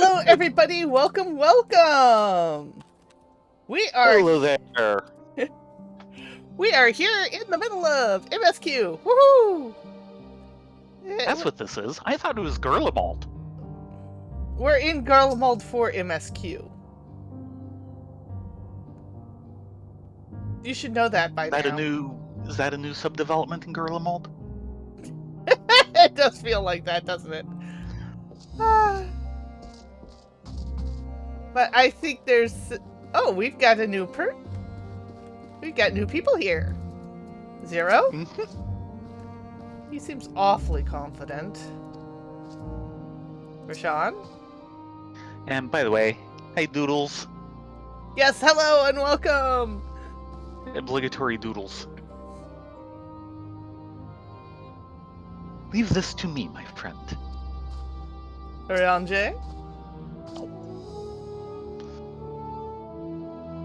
Hello, everybody. Welcome, welcome. We are Hello there. we are here in the middle of MSQ. Woohoo! That's what this is. I thought it was Gurlemald. We're in Garlemald for MSQ. You should know that by now. Is that a new subdevelopment in Gurlemald? It does feel like that, doesn't it? But I think there's. Oh, we've got a new We've got new people here. Zero? He seems awfully confident. Rashawn? And by the way, hey Doodles. Yes, hello and welcome! Obligatory Doodles. Leave this to me, my friend. Orianje?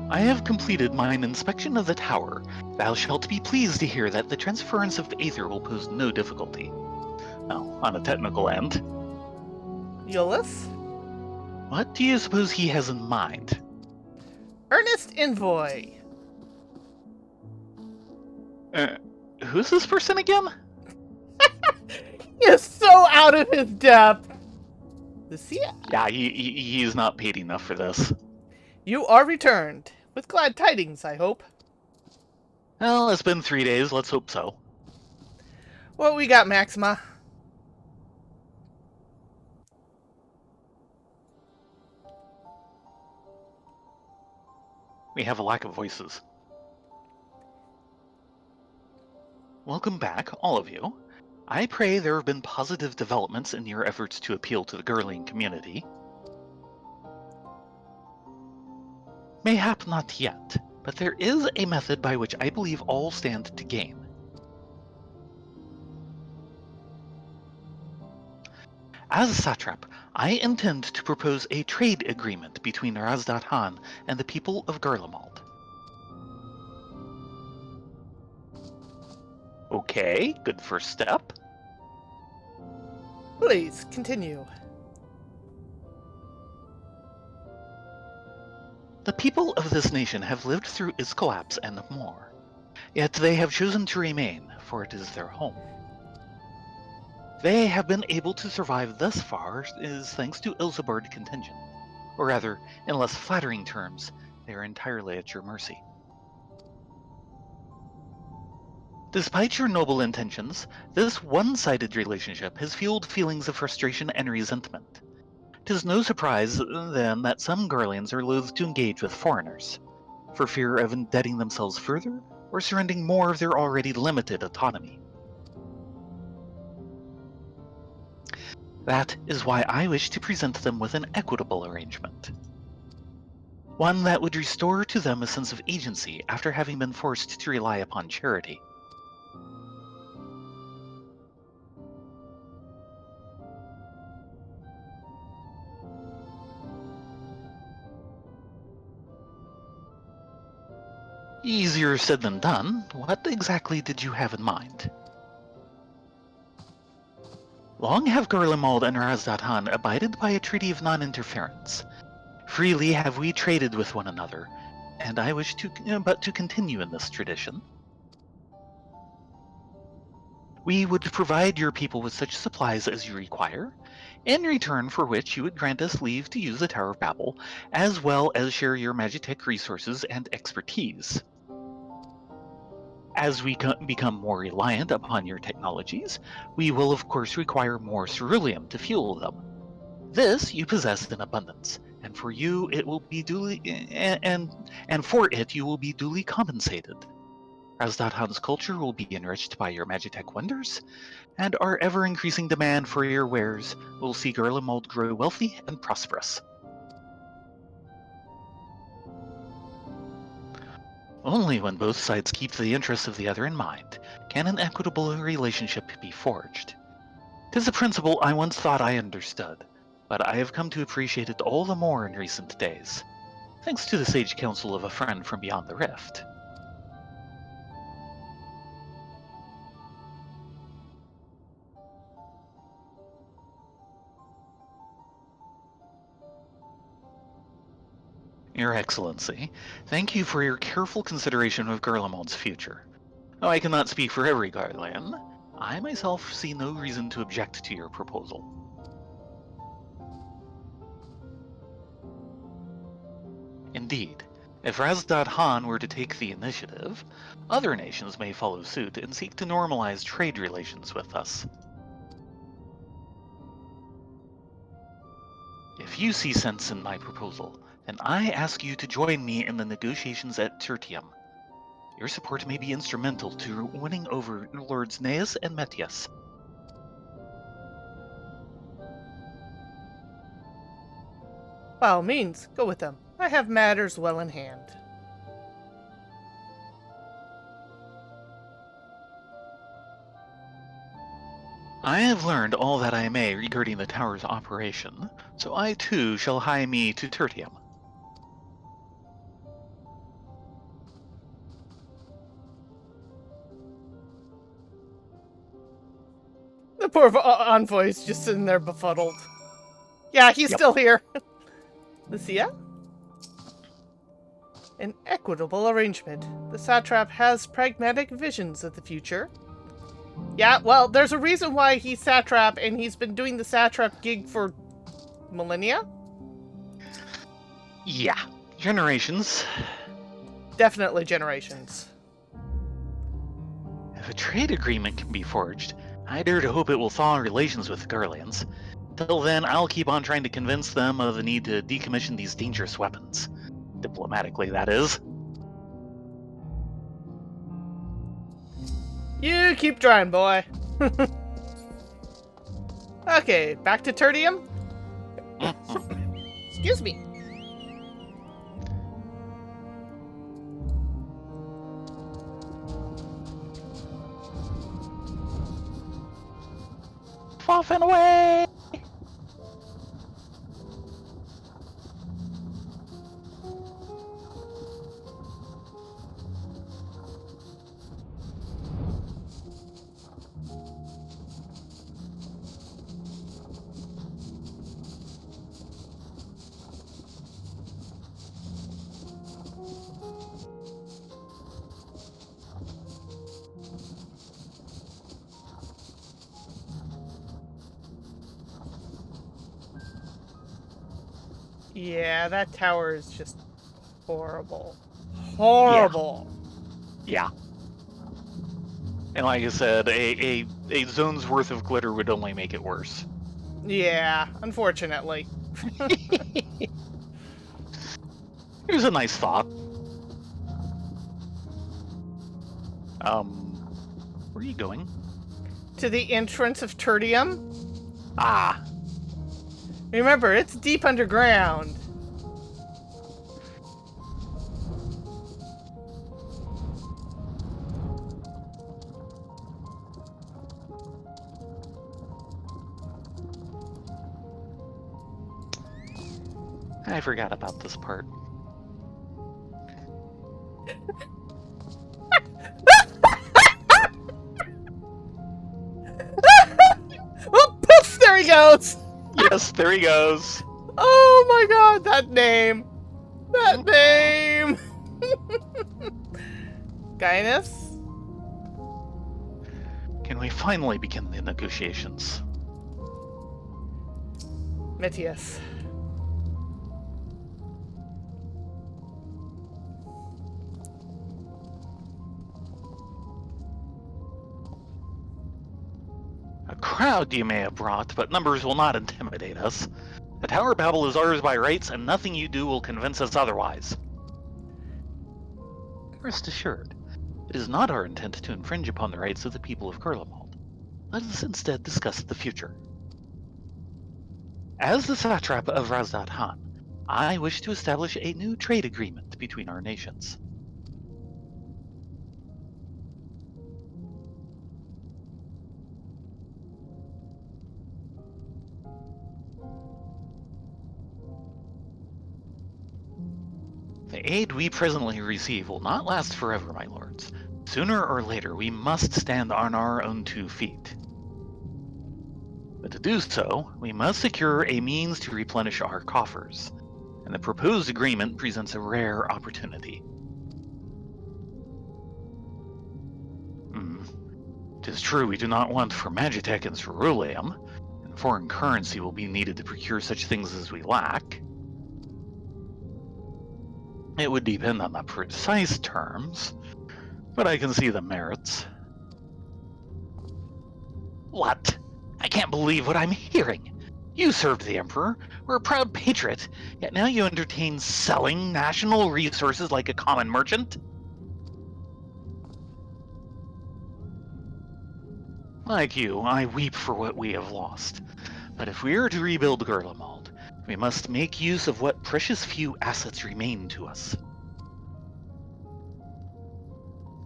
I have completed mine inspection of the tower. Thou shalt be pleased to hear that the transference of the Aether will pose no difficulty. Well, on a technical end. Euless? What do you suppose he has in mind? Ernest Envoy. Who's this person again? He is so out of his depth. Lucia? Yeah, he's not paid enough for this. You are returned. With glad tidings, I hope. Well, it's been 3 days, let's hope so. What we got, Maxima? We have a lack of voices. Welcome back, all of you. I pray there have been positive developments in your efforts to appeal to the girling community. Mayhap not yet, but there is a method by which I believe all stand to gain. As a satrap, I intend to propose a trade agreement between Razdat Han and the people of Gurlemald. Okay, good first step. Please, continue. The people of this nation have lived through its collapse and more, yet they have chosen to remain, for it is their home. They have been able to survive thus far is thanks to Ilsabard contingent, or rather, in less flattering terms, they are entirely at your mercy. Despite your noble intentions, this one-sided relationship has fueled feelings of frustration and resentment. 'Tis no surprise, then, that some Garleans are loath to engage with foreigners, for fear of indebting themselves further or surrendering more of their already limited autonomy. That is why I wish to present them with an equitable arrangement. One that would restore to them a sense of agency after having been forced to rely upon charity. Easier said than done. What exactly did you have in mind? Long have Gurlemald and Razdat Han abided by a treaty of non-interference. Freely have we traded with one another, and I wish but to continue in this tradition. We would provide your people with such supplies as you require, in return for which you would grant us leave to use the Tower of Babel, as well as share your Magitech resources and expertise. As we become more reliant upon your technologies, we will of course require more ceruleum to fuel them. This you possess in abundance, and for you it will be duly and for it you will be duly compensated. Razdat Han's culture will be enriched by your Magitech wonders, and our ever-increasing demand for your wares will see Gurlemald grow wealthy and prosperous. Only when both sides keep the interests of the other in mind can an equitable relationship be forged. 'Tis a principle I once thought I understood, but I have come to appreciate it all the more in recent days, thanks to the sage counsel of a friend from beyond the rift. Your Excellency, thank you for your careful consideration of Garlemald's future. Though I cannot speak for every Garlean, I myself see no reason to object to your proposal. Indeed, if Razdad Han were to take the initiative, other nations may follow suit and seek to normalize trade relations with us. If you see sense in my proposal, then I ask you to join me in the negotiations at Tertium. Your support may be instrumental to winning over Lords Neas and Metius. By all means, go with them. I have matters well in hand. I have learned all that I may regarding the tower's operation, so I too shall hie me to Tertium. The poor envoy is just sitting there befuddled. Yeah, he's still here. Lucia? An equitable arrangement. The satrap has pragmatic visions of the future. Yeah, well, there's a reason why he's satrap, and he's been doing the satrap gig for millennia? Yeah, generations. Definitely generations. If a trade agreement can be forged, I dare to hope it will thaw relations with the Garleans. Till then, I'll keep on trying to convince them of the need to decommission these dangerous weapons. Diplomatically, that is. You keep trying, boy. Okay, back to Tertium. Excuse me. Off and away! Yeah, that tower is just horrible. Horrible. Yeah. And like I said, a zone's worth of glitter would only make it worse. Yeah, unfortunately. Here's a nice thought. Where are you going? To the entrance of Tertium. Ah. Remember, it's deep underground. I forgot about this part. Oh, poof! There he goes! Yes, there he goes. Oh my god, that name! That name! Gaius? Can we finally begin the negotiations? Metius. A crowd you may have brought, but numbers will not intimidate us. The Tower Babel is ours by rights, and nothing you do will convince us otherwise. Rest assured, it is not our intent to infringe upon the rights of the people of Garlemald. Let us instead discuss the future. As the satrap of Razdad Han, I wish to establish a new trade agreement between our nations. The aid we presently receive will not last forever, my lords. Sooner or later, we must stand on our own 2 feet. But to do so, we must secure a means to replenish our coffers. and the proposed agreement presents a rare opportunity. It is true we do not want for Magitech and ceruleum, and foreign currency will be needed to procure such things as we lack. It would depend on the precise terms, but I can see the merits. What? I can't believe what I'm hearing. You served the Emperor, were a proud patriot, yet now you entertain selling national resources like a common merchant? Like you, I weep for what we have lost. But if we are to rebuild Garlemald, we must make use of what precious few assets remain to us.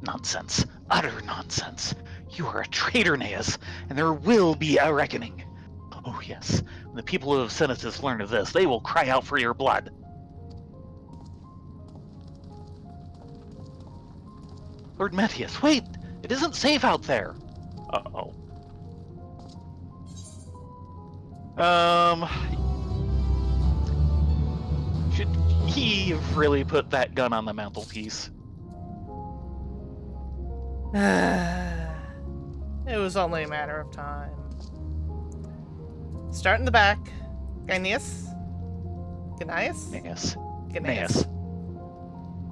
Nonsense. Utter nonsense. You are a traitor, Neas, and there will be a reckoning. Oh yes, when the people of Senatus learn of this, they will cry out for your blood. Lord Metius, wait! It isn't safe out there! Uh-oh. Should he have really put that gun on the mantelpiece? It was only a matter of time. Start in the back. Gaineus? Gaineus? Neas. Gaineus.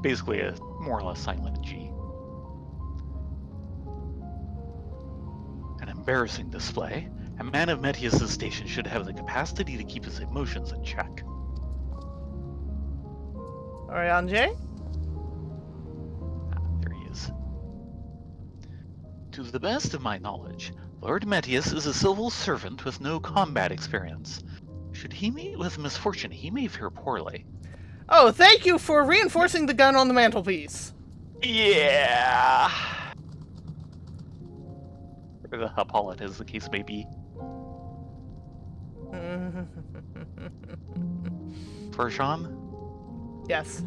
Basically a more or less silent G. An embarrassing display. A man of Metius' station should have the capacity to keep his emotions in check. Oriange? There he is. To the best of my knowledge, Lord Metius is a civil servant with no combat experience. Should he meet with misfortune, he may fare poorly. Oh, thank you for reinforcing the gun on the mantelpiece. Yeah. Or the Hippolyte, as the case may be. Farshawn? Yes.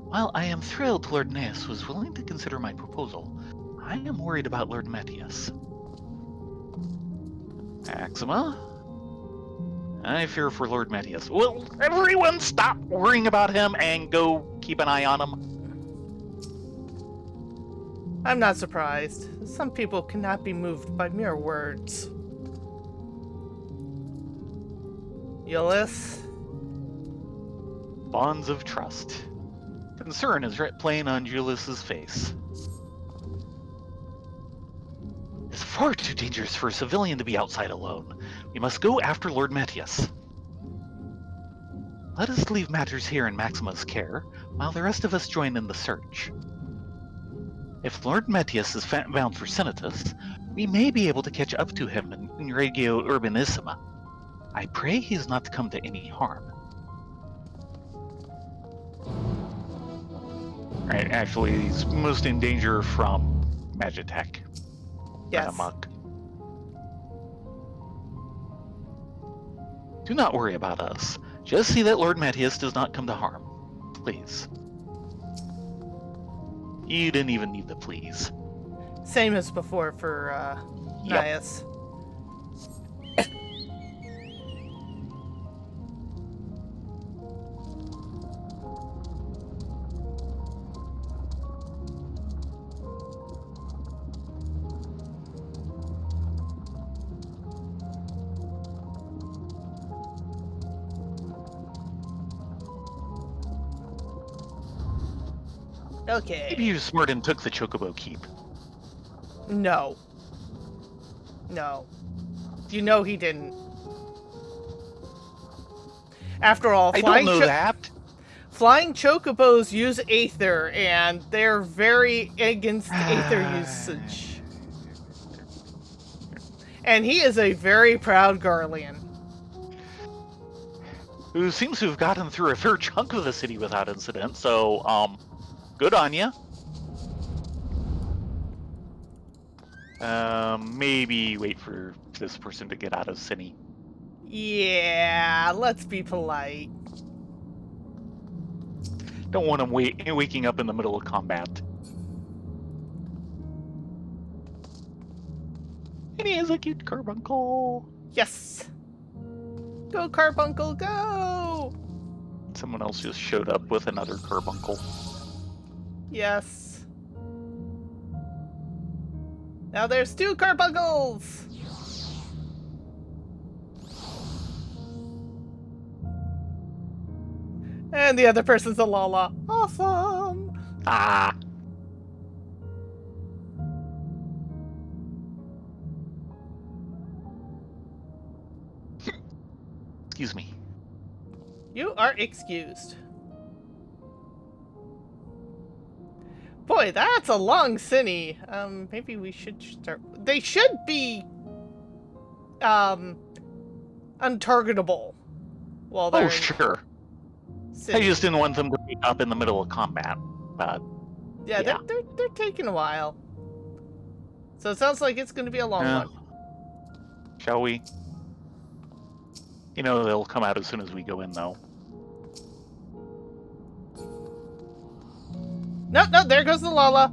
While I am thrilled Lord Neas was willing to consider my proposal, I am worried about Lord Metius. Maxima? I fear for Lord Metius. Will everyone stop worrying about him and go keep an eye on him? I'm not surprised. Some people cannot be moved by mere words. Euless? Bonds of trust. Concern is plain on Julius's face. It's far too dangerous for a civilian to be outside alone. We must go after Lord Metius. Let us leave matters here in Maxima's care, while the rest of us join in the search. If Lord Metius is bound for Senatus, we may be able to catch up to him in Regio Urbanissima. I pray he is not to come to any harm. Right, actually, he's most in danger from Magitech. Yes. Amok. Do not worry about us. Just see that Lord Metius does not come to harm. Please. You didn't even need the please. Same as before for Yep. Nias. Okay. Maybe he was smart and took the Chocobo Keep. No. No. You know he didn't. After all, I don't know that. flying chocobos use Aether, and they're very against Aether usage. And he is a very proud Garlean. Who seems to have gotten through a fair chunk of the city without incident, so, good on ya. Maybe wait for this person to get out of Cine. Yeah, let's be polite. Don't want him waking up in the middle of combat. And he has a cute carbuncle. Yes. Go, Carbuncle, go! Someone else just showed up with another carbuncle. Yes. Now there's 2 carbuncles! And the other person's a Lala. Awesome! Ah! Excuse me. You are excused. Boy, that's a long cine. Maybe we should start... They should be... untargetable. While they're Oh, sure. sitting. I just didn't want them to be up in the middle of combat. But Yeah, yeah. they're taking a while. So it sounds like it's going to be a long one. Shall we? You know, they'll come out as soon as we go in, though. No, there goes the Lala.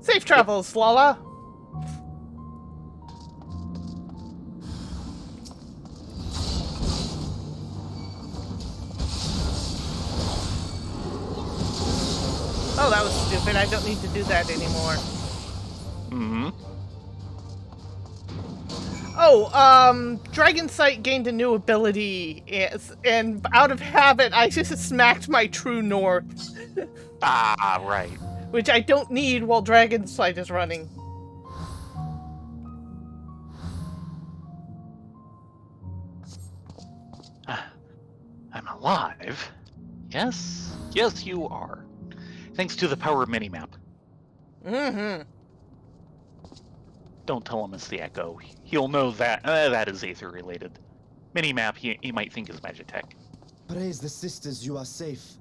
Safe travels, Lala. Oh, that was stupid. I don't need to do that anymore. Mm-hmm. Oh, Dragon Sight gained a new ability, and out of habit, I just smacked my True North. Ah, right. Which I don't need while Dragon Sight is running. I'm alive. Yes, you are. Thanks to the power of Minimap. Mm-hmm. Don't tell him it's the Echo. He'll know that that is Aether related. Minimap, he might think is Magitech. Praise the sisters, you are safe.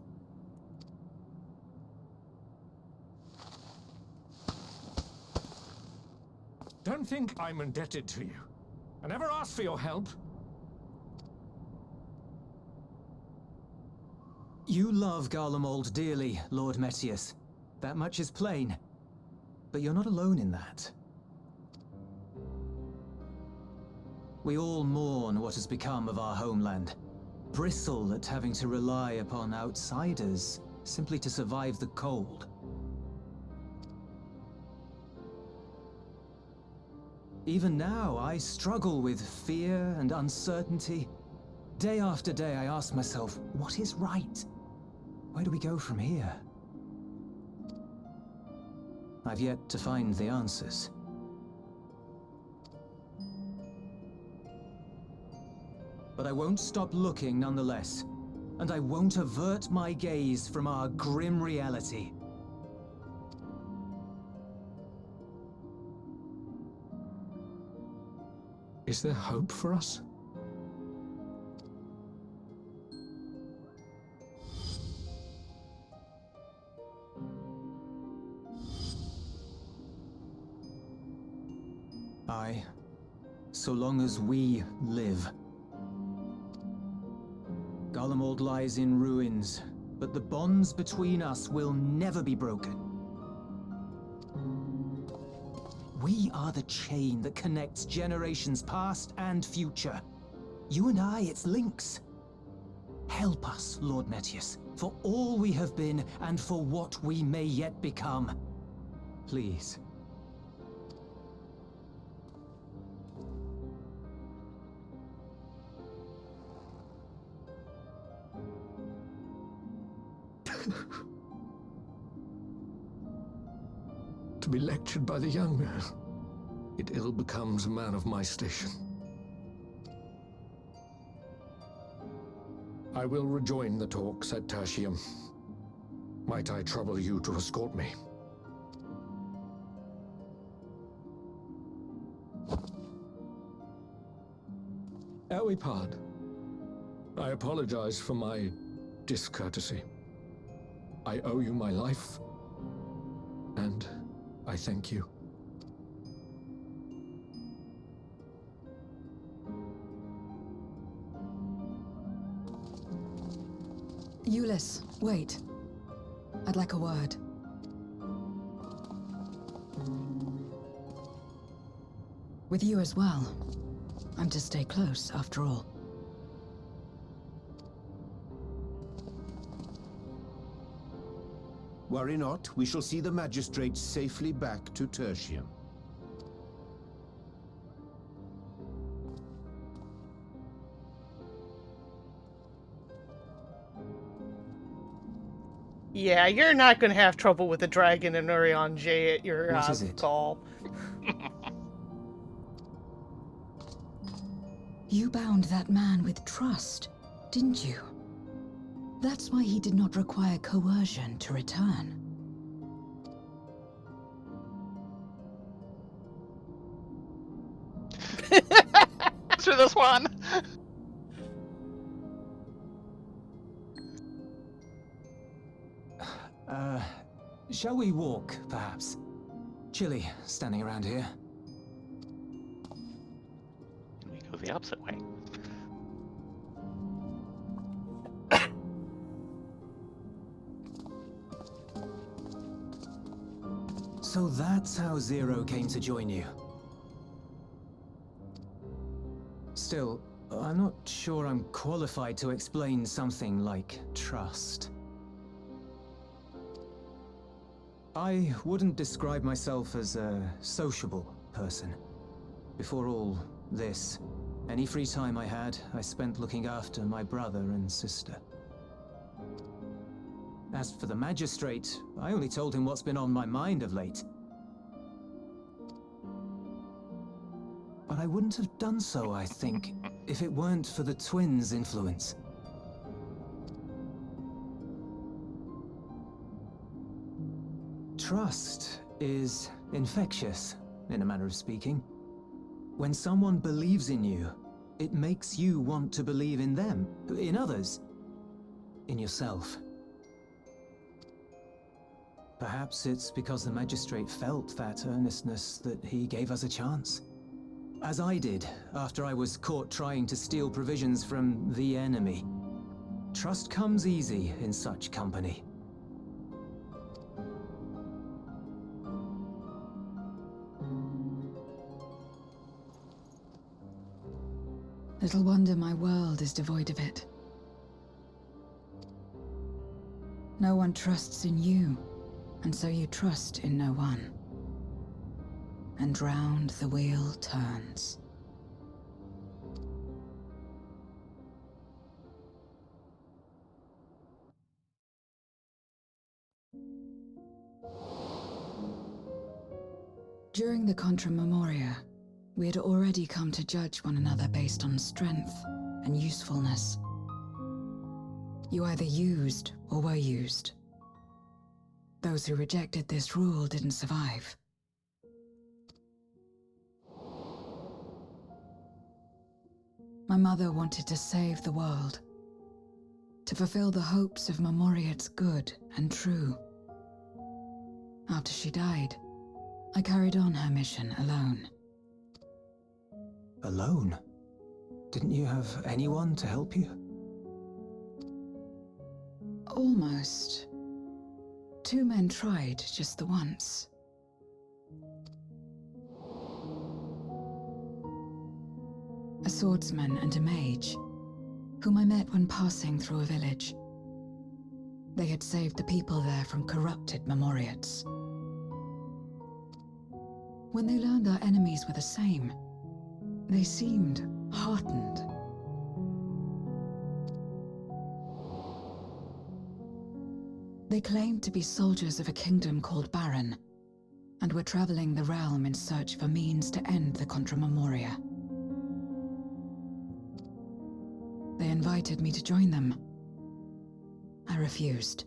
Don't think I'm indebted to you. I never asked for your help. You love Garlemald dearly, Lord Metius. That much is plain. But you're not alone in that. We all mourn what has become of our homeland. Bristle at having to rely upon outsiders simply to survive the cold. Even now, I struggle with fear and uncertainty. Day after day, I ask myself, what is right? Where do we go from here? I've yet to find the answers. But I won't stop looking nonetheless, and I won't avert my gaze from our grim reality. Is there hope for us? Aye, so long as we live. Garlemald lies in ruins, but the bonds between us will never be broken. We are the chain that connects generations past and future. You and I, it's links. Help us, Lord Metius, for all we have been and for what we may yet become. Please. To be lectured by the young man, it ill becomes a man of my station. I will rejoin the talks at Tashium. Might I trouble you to escort me? Elwipard, I apologize for my discourtesy. I owe you my life, and I thank you. Euless, wait. I'd like a word. With you as well. I'm to stay close, after all. Worry not, we shall see the magistrate safely back to Tertium. Yeah, you're not gonna have trouble with the dragon and Urion J at your What is it? call. You bound that man with trust, didn't you? That's why he did not require coercion to return. Answer this one. Shall we walk, perhaps? Chilly, standing around here. And we go the opposite way. So that's how Zero came to join you. Still, I'm not sure I'm qualified to explain something like trust. I wouldn't describe myself as a sociable person. Before all this, any free time I had, I spent looking after my brother and sister. As for the magistrate, I only told him what's been on my mind of late. But I wouldn't have done so, I think, if it weren't for the twins' influence. Trust is infectious, in a manner of speaking. When someone believes in you, it makes you want to believe in them, in others, in yourself. Perhaps it's because the magistrate felt that earnestness that he gave us a chance. As I did, after I was caught trying to steal provisions from the enemy. Trust comes easy in such company. Little wonder my world is devoid of it. No one trusts in you, and so you trust in no one. And round the wheel turns. During the Contra Memoria, we had already come to judge one another based on strength and usefulness. You either used or were used. Those who rejected this rule didn't survive. My mother wanted to save the world, to fulfill the hopes of Memoria's good and true. After she died, I carried on her mission alone. Alone? Didn't you have anyone to help you? Almost. 2 men tried just the once. A swordsman and a mage, whom I met when passing through a village. They had saved the people there from corrupted Memoriates. When they learned our enemies were the same, they seemed heartened. They claimed to be soldiers of a kingdom called Baron, and were traveling the realm in search for means to end the Contra Memoria. They invited me to join them. I refused.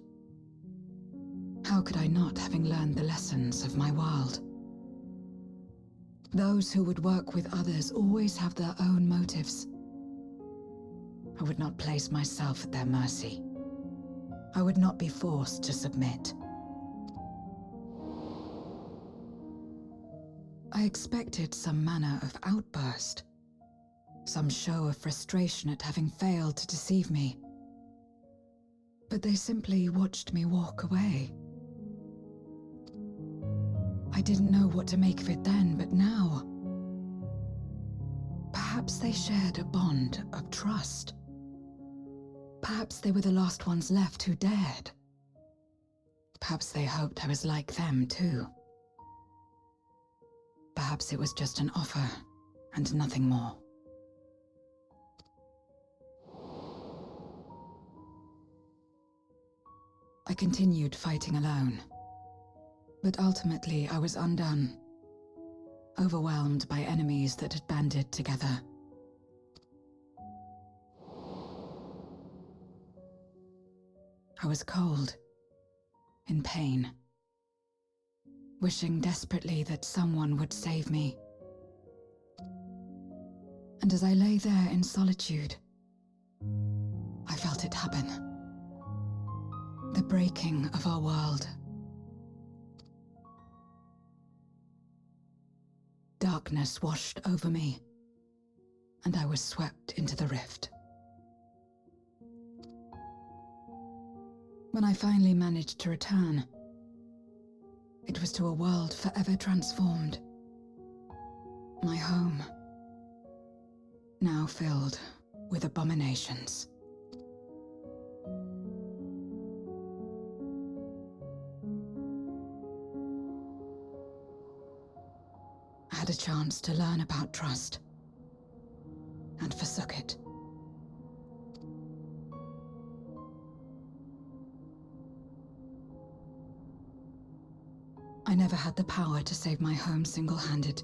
How could I not, having learned the lessons of my world? Those who would work with others always have their own motives. I would not place myself at their mercy. I would not be forced to submit. I expected some manner of outburst, some show of frustration at having failed to deceive me. But they simply watched me walk away. I didn't know what to make of it then, but now, perhaps they shared a bond of trust. Perhaps they were the last ones left who dared. Perhaps they hoped I was like them, too. Perhaps it was just an offer, and nothing more. I continued fighting alone. But ultimately, I was undone. Overwhelmed by enemies that had banded together. I was cold, in pain, wishing desperately that someone would save me. And as I lay there in solitude, I felt it happen. The breaking of our world. Darkness washed over me, and I was swept into the rift. When I finally managed to return, it was to a world forever transformed. My home, now filled with abominations. I had a chance to learn about trust, and forsook it. I never had the power to save my home single-handed.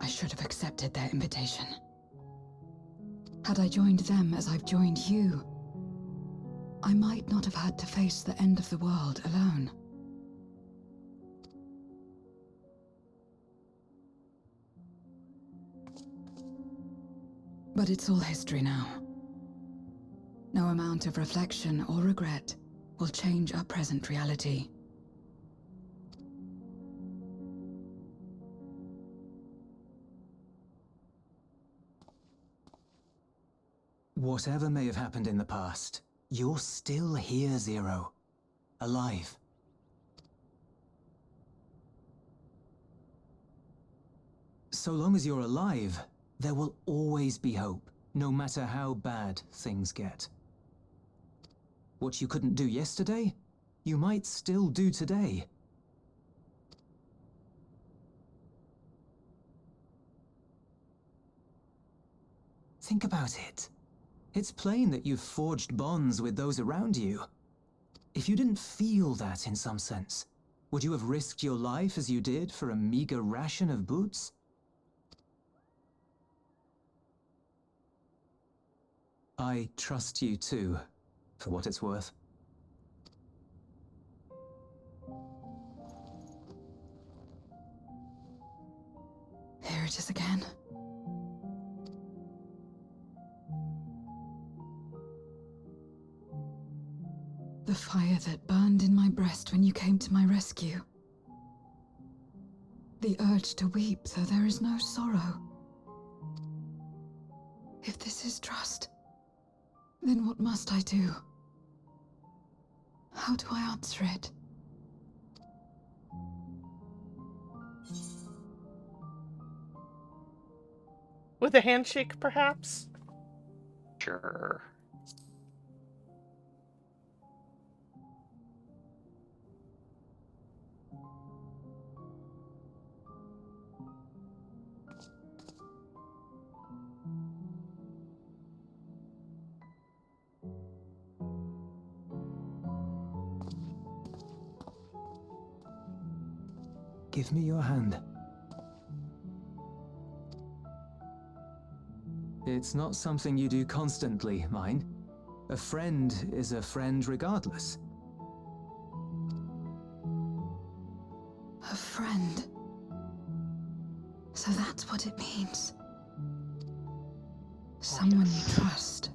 I should have accepted their invitation. Had I joined them as I've joined you, I might not have had to face the end of the world alone. But it's all history now. No amount of reflection or regret will change our present reality. Whatever may have happened in the past, you're still here, Zero. Alive. So long as you're alive, there will always be hope, no matter how bad things get. What you couldn't do yesterday, you might still do today. Think about it. It's plain that you've forged bonds with those around you. If you didn't feel that in some sense, would you have risked your life as you did for a meager ration of boots? I trust you too, for what it's worth. Here it is again. The fire that burned in my breast when you came to my rescue. The urge to weep, though there is no sorrow. If this is trust, then what must I do? How do I answer it? With a handshake, perhaps? Sure. Give me your hand. It's not something you do constantly, mine. A friend is a friend regardless. A friend. So that's what it means. Someone you trust.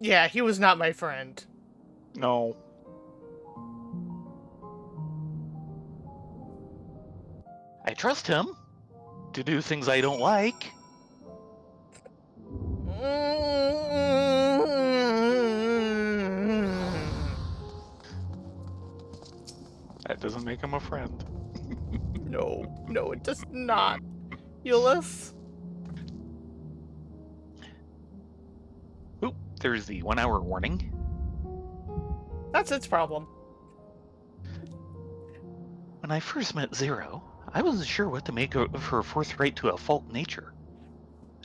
Yeah, he was not my friend. No. I trust him to do things I don't like. That doesn't make him a friend. No, it does not. Euless? Oop, there's the 1 hour warning. That's its problem. When I first met Zero, I wasn't sure what to make of her forthright to a fault nature.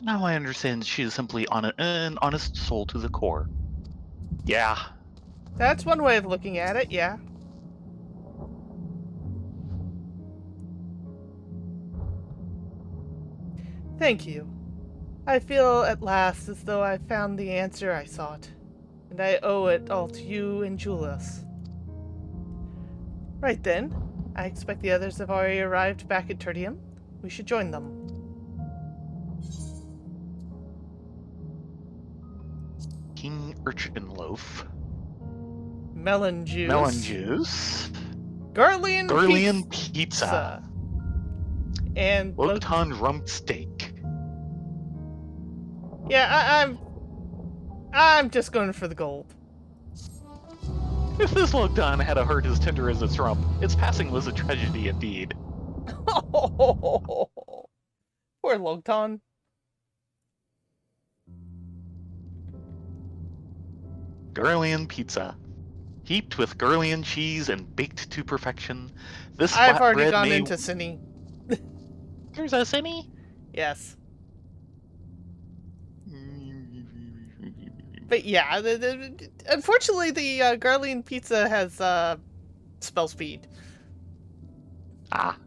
Now I understand she is simply an honest soul to the core. Yeah. That's one way of looking at it, yeah. Thank you. I feel at last as though I've found the answer I sought, and I owe it all to you and Julius. Right then, I expect the others have already arrived back at Tertium. We should join them. King Urchin Loaf. Melon juice. Melon juice. Garlean pizza. And Loton rump steak. Yeah, I'm just going for the gold. If this Loton had a heart as tender as its rump, its passing was a tragedy indeed. Poor Loton. Garlean pizza. Heaped with Garlean cheese and baked to perfection, this I've already flatbread gone may... into Cine. There's a Cine? Yes. But yeah, unfortunately the Garlean pizza has spell speed. Ah.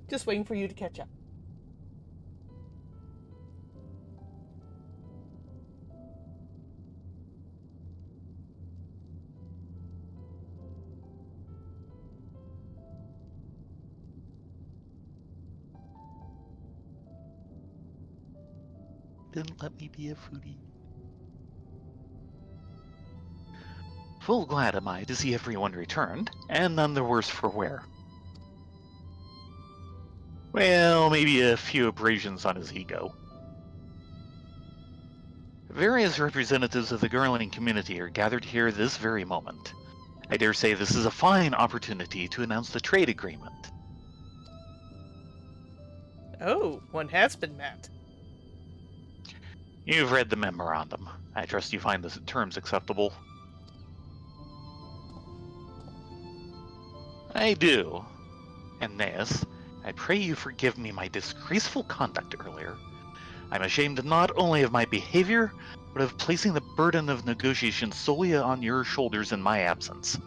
Just waiting for you to catch up. Didn't let me be a foodie. Full glad am I to see everyone returned, and none the worse for wear. Well, maybe a few abrasions on his ego. Various representatives of the Garland community are gathered here this very moment. I dare say this is a fine opportunity to announce the trade agreement. Oh, one has been met. You've read the memorandum. I trust you find the terms acceptable. I do. Aeneas, I pray you forgive me my disgraceful conduct earlier. I'm ashamed not only of my behavior, but of placing the burden of negotiation solely on your shoulders in my absence.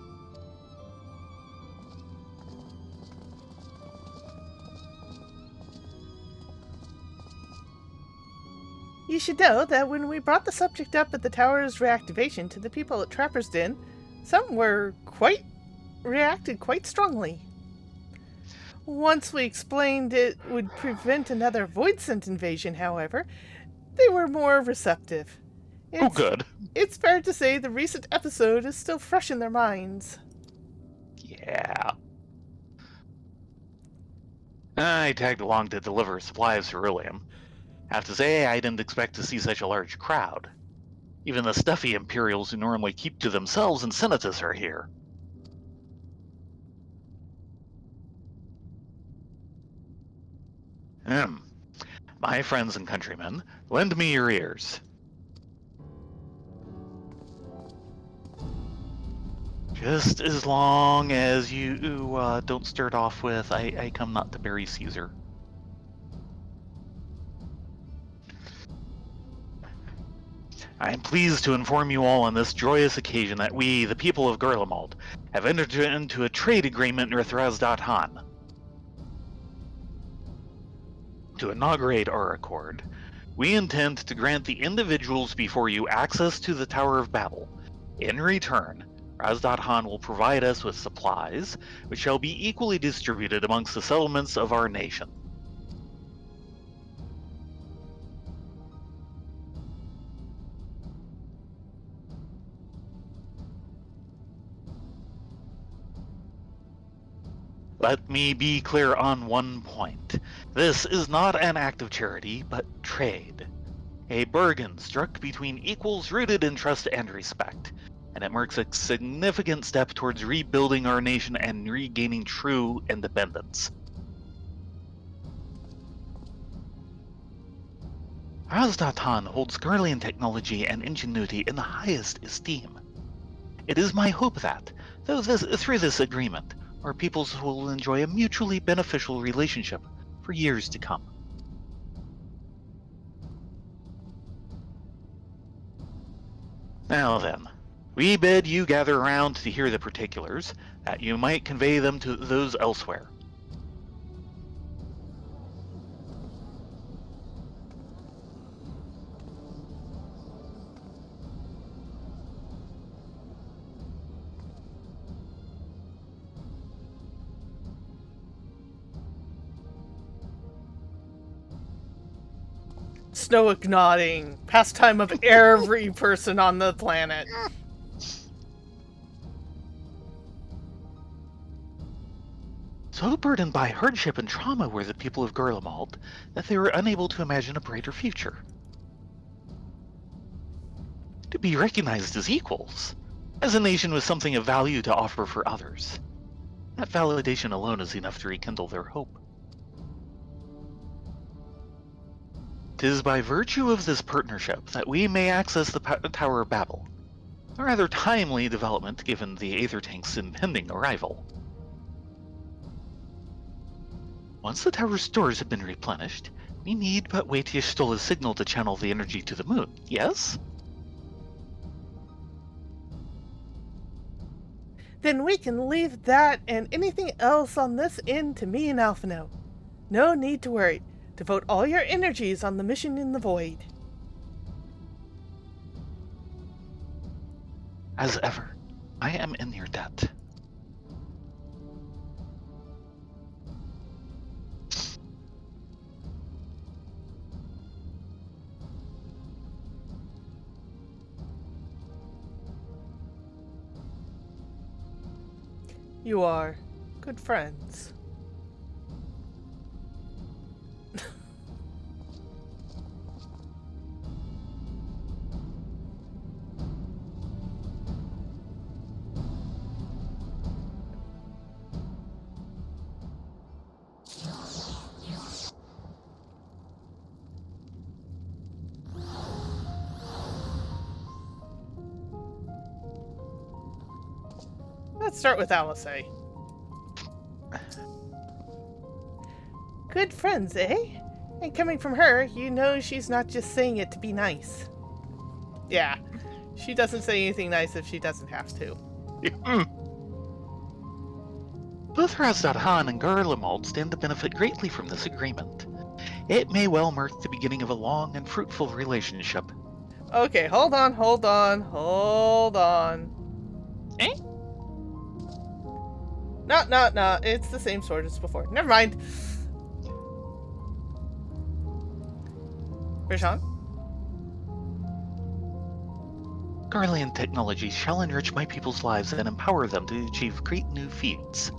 You should know that when we brought the subject up at the tower's reactivation to the people at Trapper's Den, some reacted quite strongly. Once we explained it would prevent another Voidsent invasion, however, they were more receptive. Oh, good. It's fair to say the recent episode is still fresh in their minds. Yeah. I tagged along to deliver a supply of ceruleum. Have to say, I didn't expect to see such a large crowd. Even the stuffy Imperials who normally keep to themselves and Senatus are here. My friends and countrymen, lend me your ears. Just as long as you don't start off with, I come not to bury Caesar. I am pleased to inform you all on this joyous occasion that we, the people of Garlemald, have entered into a trade agreement with Raz.Han. To inaugurate our accord, we intend to grant the individuals before you access to the Tower of Babel. In return, Raz.Han will provide us with supplies, which shall be equally distributed amongst the settlements of our nation. Let me be clear on one point. This is not an act of charity, but trade. A bargain struck between equals rooted in trust and respect, and it marks a significant step towards rebuilding our nation and regaining true independence. Razdatan holds Garlean technology and ingenuity in the highest esteem. It is my hope that, through this agreement, our peoples will enjoy a mutually beneficial relationship for years to come. Now then, we bid you gather around to hear the particulars, that you might convey them to those elsewhere. Stoic nodding. Pastime of every person on the planet. So burdened by hardship and trauma were the people of Garlemald that they were unable to imagine a brighter future. To be recognized as equals, as a nation with something of value to offer for others. That validation alone is enough to rekindle their hope. 'Tis by virtue of this partnership that we may access the Tower of Babel. A rather timely development given the Aether Tank's impending arrival. Once the tower's stores have been replenished, we need but wait Y'shtola's signal to channel the energy to the moon, yes? Then we can leave that and anything else on this end to me and Alphino. No need to worry. Devote all your energies on the mission in the void. As ever, I am in your debt. You are good friends. Let's start with Alice. Good friends, eh? And coming from her, you know she's not just saying it to be nice. Yeah, she doesn't say anything nice if she doesn't have to. Both Razdatan and Garlemald stand to benefit greatly from this agreement. It may well mark the beginning of a long and fruitful relationship. Okay, hold on. Eh? No, it's the same sword as before. Never mind. Rashawn? Garlean technologies shall enrich my people's lives and empower them to achieve great new feats.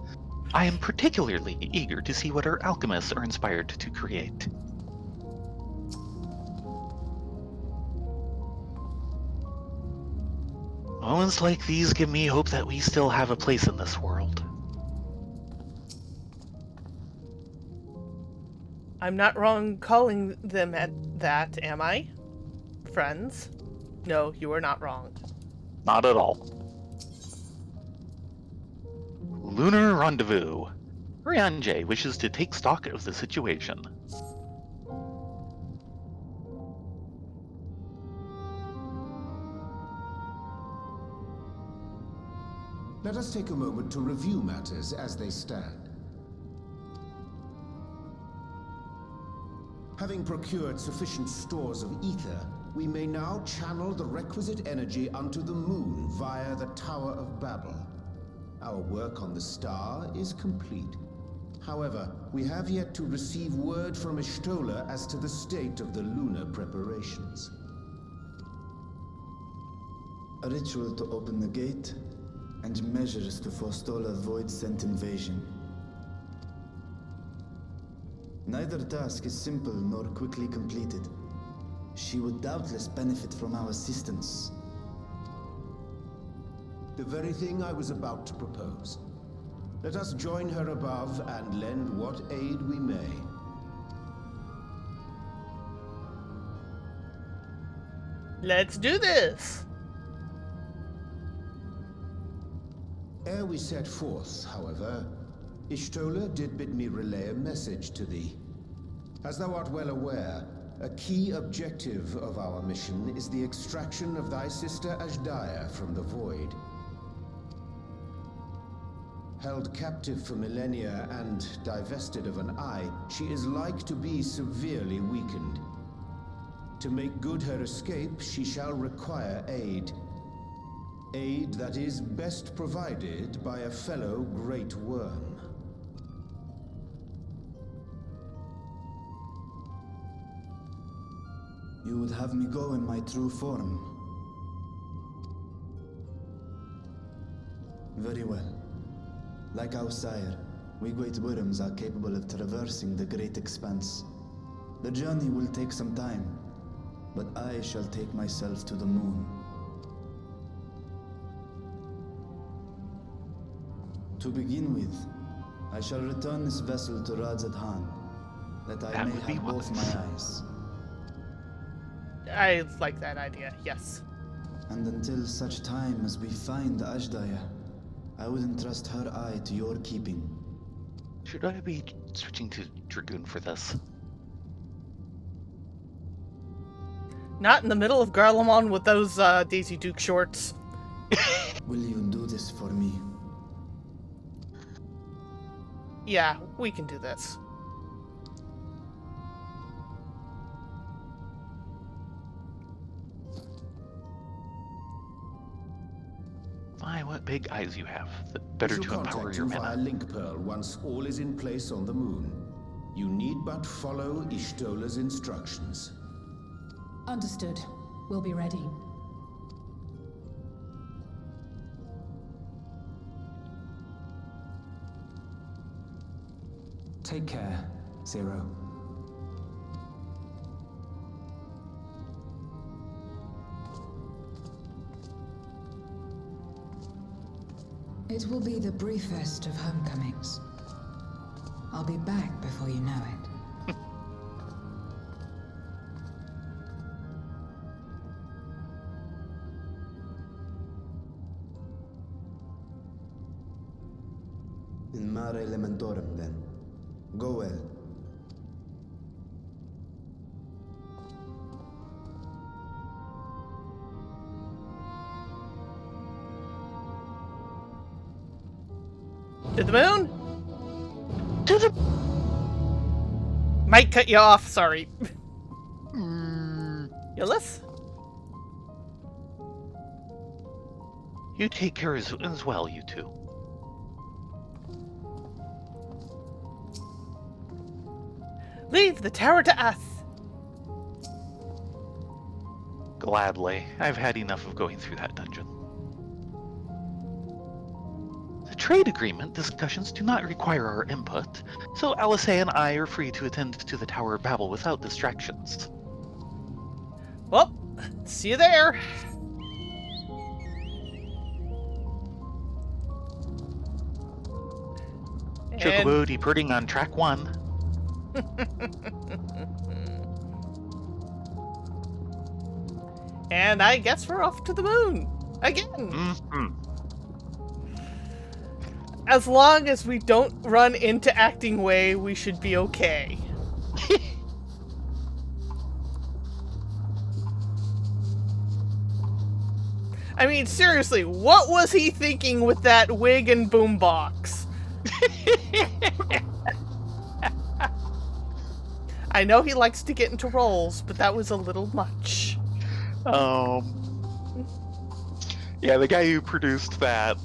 I am particularly eager to see what our alchemists are inspired to create. Moments like these give me hope that we still have a place in this world. I'm not wrong calling them at that, am I? Friends? No, you are not wrong. Not at all. Lunar Rendezvous. Ryanje wishes to take stock of the situation. Let us take a moment to review matters as they stand. Having procured sufficient stores of ether, we may now channel the requisite energy unto the moon via the Tower of Babel. Our work on the star is complete. However, we have yet to receive word from Y'shtola as to the state of the lunar preparations. A ritual to open the gate, and measures to forestall a void-sent invasion. Neither task is simple nor quickly completed. She would doubtless benefit from our assistance. The very thing I was about to propose. Let us join her above and lend what aid we may. Let's do this! Ere we set forth, however, Y'shtola did bid me relay a message to thee. As thou art well aware, a key objective of our mission is the extraction of thy sister Ajdaya from the Void. Held captive for millennia and divested of an eye, she is like to be severely weakened. To make good her escape, she shall require aid. Aid that is best provided by a fellow Great Worm. You would have me go in my true form. Very well. Like our sire, we Great Worms are capable of traversing the great expanse. The journey will take some time, but I shall take myself to the moon. To begin with, I shall return this vessel to Radzadhan, that I That may would be have both wise. my eyes. I like that idea, yes. And until such time as we find Ajdaya, I would entrust her eye to your keeping. Should I be switching to Dragoon for this? Not in the middle of Garlemald with those Daisy Duke shorts. Will you do this for me? Yeah, we can do this. My, what big eyes you have. Better We to shall empower contact your you via mana. link pearl once all is in place on the moon. You need but follow Y'shtola's instructions. Understood. We'll be ready. Take care, Zero. It will be the briefest of homecomings. I'll be back before you know it. In Mare Elementorum, then. Go well. To the moon? To the... Might cut you off, sorry. Mm, Yillis? you take care as well, you two. Leave the tower to us. Gladly. I've had enough of going through that dungeon. The trade agreement discussions do not require our input, so Alice and I are free to attend to the Tower of Babel without distractions. Well, see you there. Chocobo departing on track 1. And I guess we're off to the moon. Again. Mm-hmm. As long as we don't run into Acting Way, we should be okay. I mean, seriously, what was he thinking with that wig and boombox? I know he likes to get into roles, but that was a little much. Yeah, the guy who produced that,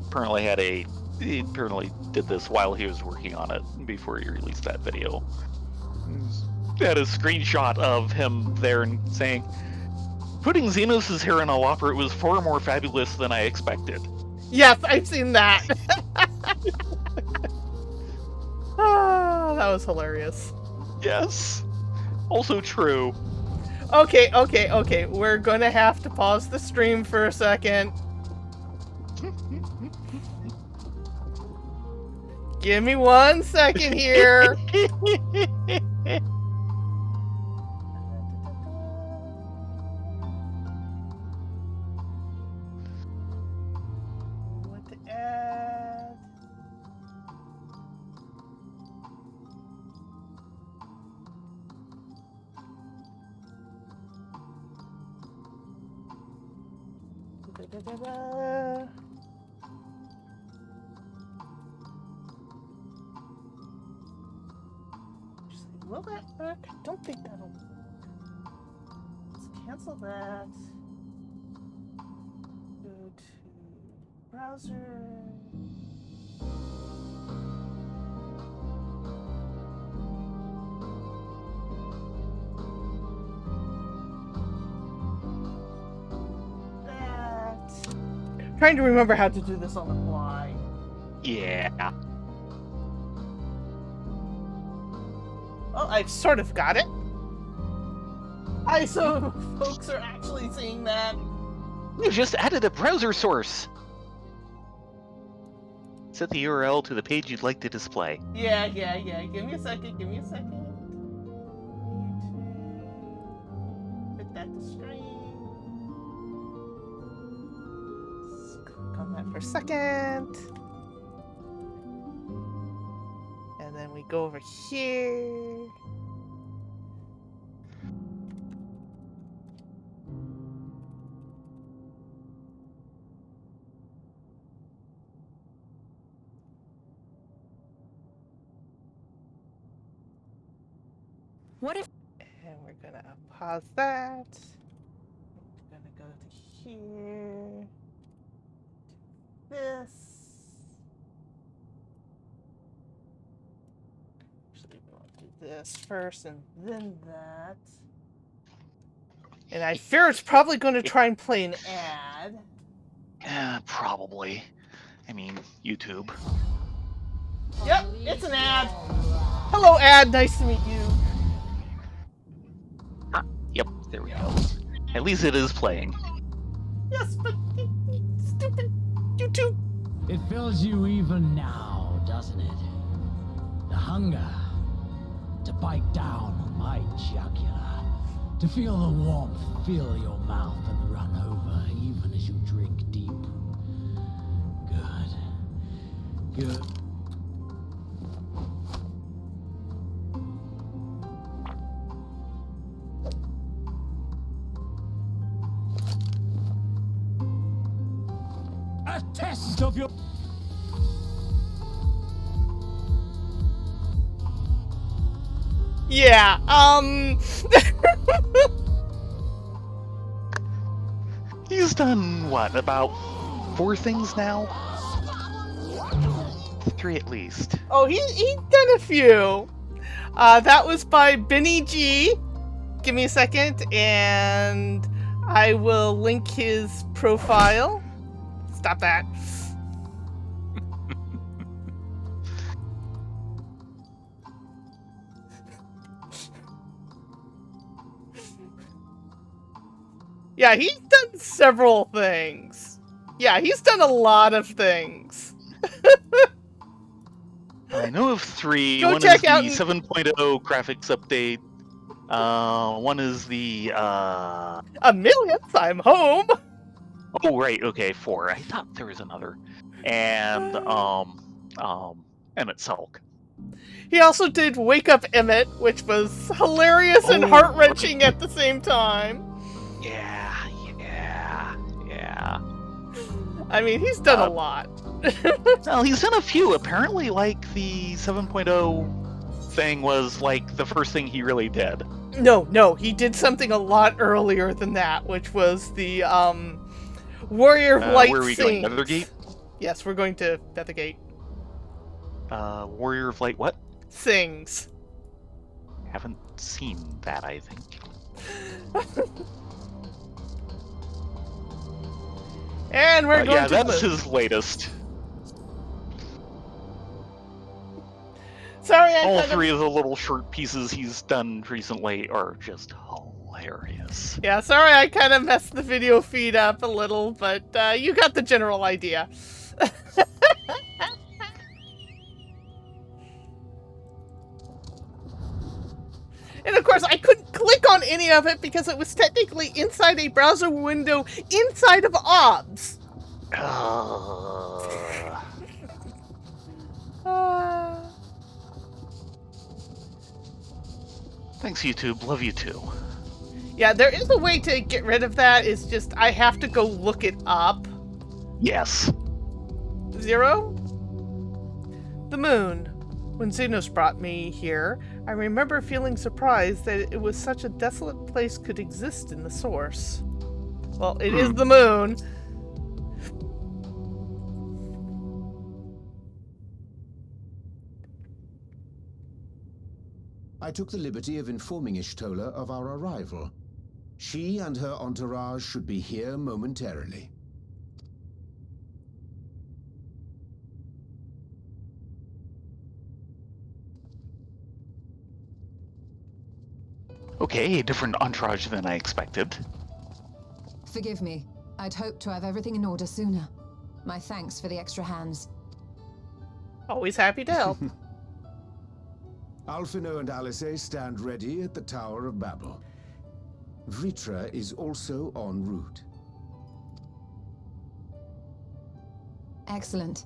apparently he apparently did this while he was working on it before he released that video. He had a screenshot of him there and saying, "Putting Xenos' hair in a whopper was far more fabulous than I expected." Yes, I've seen that. Oh, that was hilarious. Yes. Also true. Okay. We're gonna have to pause the stream for a second. Give me 1 second here. What to add? Da-da-da-da. Will that work? I don't think that'll work. Let's cancel that. Go to browser. That. Trying to remember how to do this on the fly. Yeah. Well, I've sort of got it. So folks are actually seeing that. We've just added a browser source. Set the URL to the page you'd like to display. Yeah. Give me a second. Need to put that to screen. Let's click on that for a second. And then we go over here. What if... And we're gonna pause that. We're gonna go to here. This. Actually, we want to do this first and then that. And I fear it's probably going to try and play an ad. Probably. I mean, YouTube. Yep, it's an ad. Hello, ad. Nice to meet you. Yep, there we go. At least it is playing. Yes, but stupid YouTube. It fills you even now, doesn't it? The hunger to bite down on my jugular, to feel the warmth fill your mouth and run over even as you drink deep. Good. A test of your... Yeah, He's done, what, about 4 things now? 3 at least. Oh, he's done a few. That was by Benny G. Give me a second, and I will link his profile. Stop that. Yeah, he's done several things. Yeah, he's done a lot of things. I know of 3. Go One check is out the 7.0 graphics update. One is the A millionth, I'm home. Oh right, okay, 4. I thought there was another. And Emmett Sulk. He also did Wake Up Emmett, which was hilarious and heart-wrenching at the same time. Yeah. I mean, he's done a lot. Well, he's done a few. Apparently, like, the 7.0 thing was, like, the first thing he really did. No, he did something a lot earlier than that, which was the, Warrior of Light Where are we going? Nethergate? Yes, we're going to Nethergate. Warrior of Light what? Sings. Haven't seen that, I think. And we're going yeah, to that's his latest. Sorry, I All kind three of the little short pieces he's done recently are just hilarious. Yeah, sorry I kind of messed the video feed up a little, but you got the general idea. And of course, I couldn't click on any of it because it was technically inside a browser window inside of OBS. Thanks, YouTube. Love you too. Yeah, there is a way to get rid of that. It's just I have to go look it up. Yes. Zero? The moon. When Xenos brought me here, I remember feeling surprised that it was such a desolate place could exist in the source. Well, it is the moon. I took the liberty of informing Ishtola of our arrival. She and her entourage should be here momentarily. Okay, a different entourage than I expected. Forgive me. I'd hoped to have everything in order sooner. My thanks for the extra hands. Always happy to help. Alphino and Alice stand ready at the Tower of Babel. Vritra is also en route. Excellent.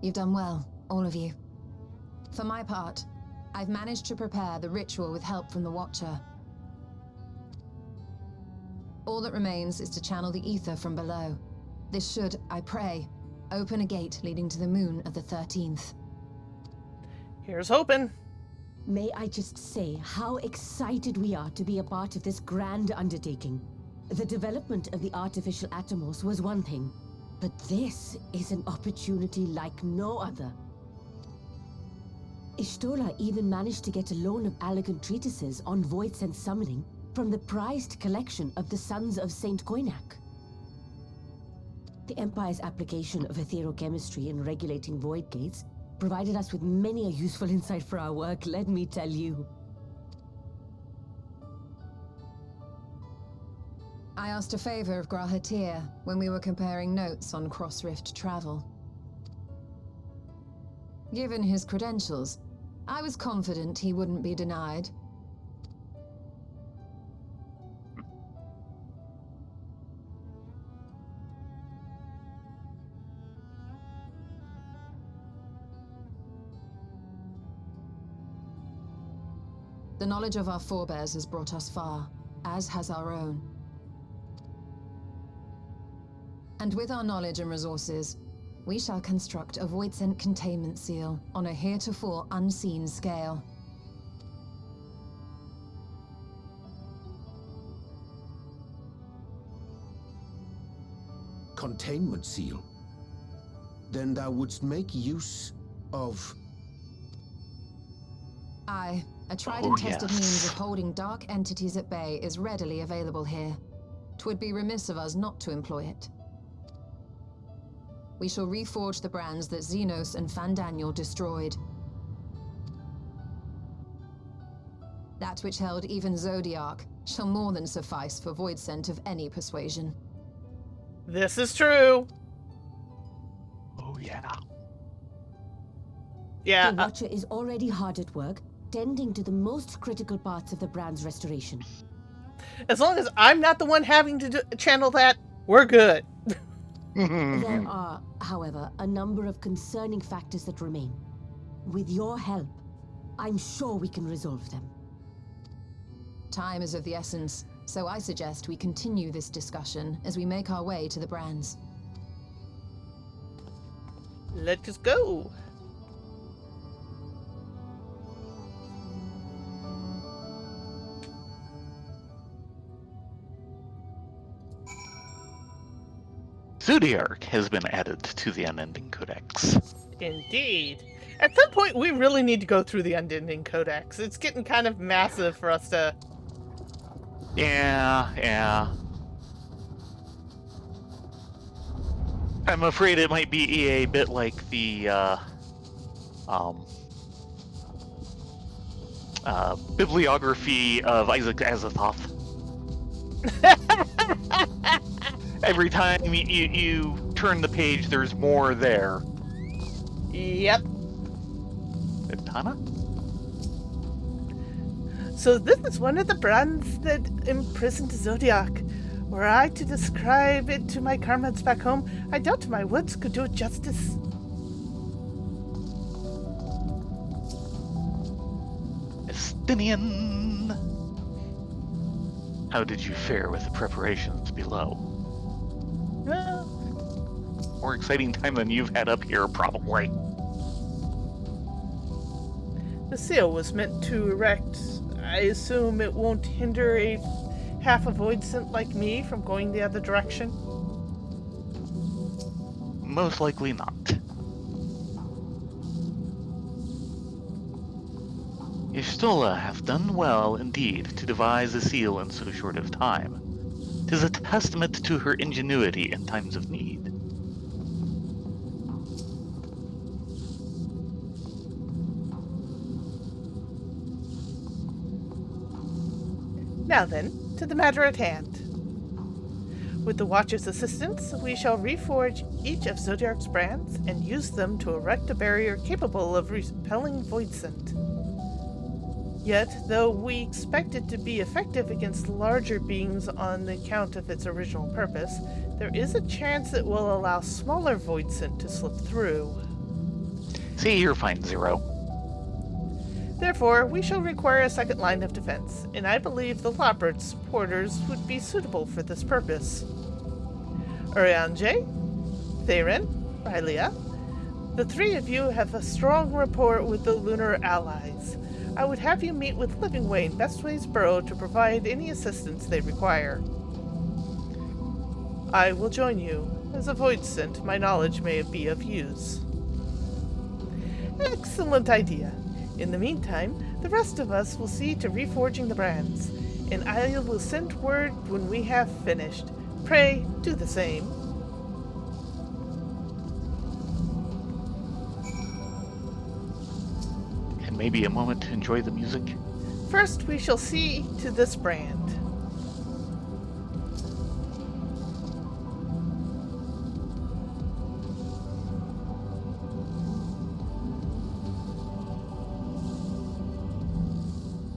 You've done well, all of you. For my part, I've managed to prepare the ritual with help from the Watcher. All that remains is to channel the ether from below. This should, I pray, open a gate leading to the moon of the 13th. Here's hoping. May I just say how excited we are to be a part of this grand undertaking. The development of the artificial Atomos was one thing, but this is an opportunity like no other. Ishtola even managed to get a loan of elegant treatises on void sense summoning from the prized collection of the Sons of Saint Koinak. The Empire's application of etherochemistry in regulating void gates provided us with many a useful insight for our work, let me tell you. I asked a favor of Grahatir when we were comparing notes on cross-rift travel. Given his credentials, I was confident he wouldn't be denied. The knowledge of our forebears has brought us far, as has our own. And with our knowledge and resources, we shall construct a void-sent containment seal on a heretofore unseen scale. Containment seal? Then thou wouldst make use of... Aye. A tried and tested means of holding dark entities at bay is readily available here. 'Twould be remiss of us not to employ it. We shall reforge the brands that Xenos and Fandaniel destroyed. That which held even Zodiac shall more than suffice for void scent of any persuasion. This is true. Oh yeah. Yeah. The Watcher is already hard at work, tending to the most critical parts of the brand's restoration. As long as I'm not the one having to channel that, we're good. There are, however, a number of concerning factors that remain. With your help, I'm sure we can resolve them. Time is of the essence, so I suggest we continue this discussion as we make our way to the brands. Let us go. Zodiac has been added to the Unending Codex. Indeed. At some point, we really need to go through the Unending Codex. It's getting kind of massive for us to... Yeah. I'm afraid it might be a bit like the bibliography of Isaac Azathoth. Every time you turn the page, there's more there. Yep. Tana? So this is one of the brands that imprisoned Zodiac. Were I to describe it to my comrades back home, I doubt my words could do it justice. Estinian! How did you fare with the preparations below? Well, More exciting time than you've had up here, probably. the seal was meant to erect. I assume it won't hinder a half a voidsent like me from going the other direction? Most likely not. Y'shtola hath done well indeed to devise a seal in so short of time. 'Tis a testament to her ingenuity in times of need. Now then, to the matter at hand. With the Watcher's assistance, we shall reforge each of Zodiac's brands and use them to erect a barrier capable of repelling voidsent. Yet, though we expect it to be effective against larger beings on account of its original purpose, there is a chance it will allow smaller voidsent to slip through. See, you're fine, Zero. Therefore, we shall require a second line of defense, and I believe the Loppert supporters would be suitable for this purpose. Urianger, Thayrin, Rylea, the three of you have a strong rapport with the lunar allies. I would have you meet with Livingway in Bestway's Burrow to provide any assistance they require. I will join you. As a voidsent, my knowledge may be of use. Excellent idea. In the meantime, the rest of us will see to reforging the brands, and I will send word when we have finished. Pray, do the same. And maybe a moment to enjoy the music? First, we shall see to this brand.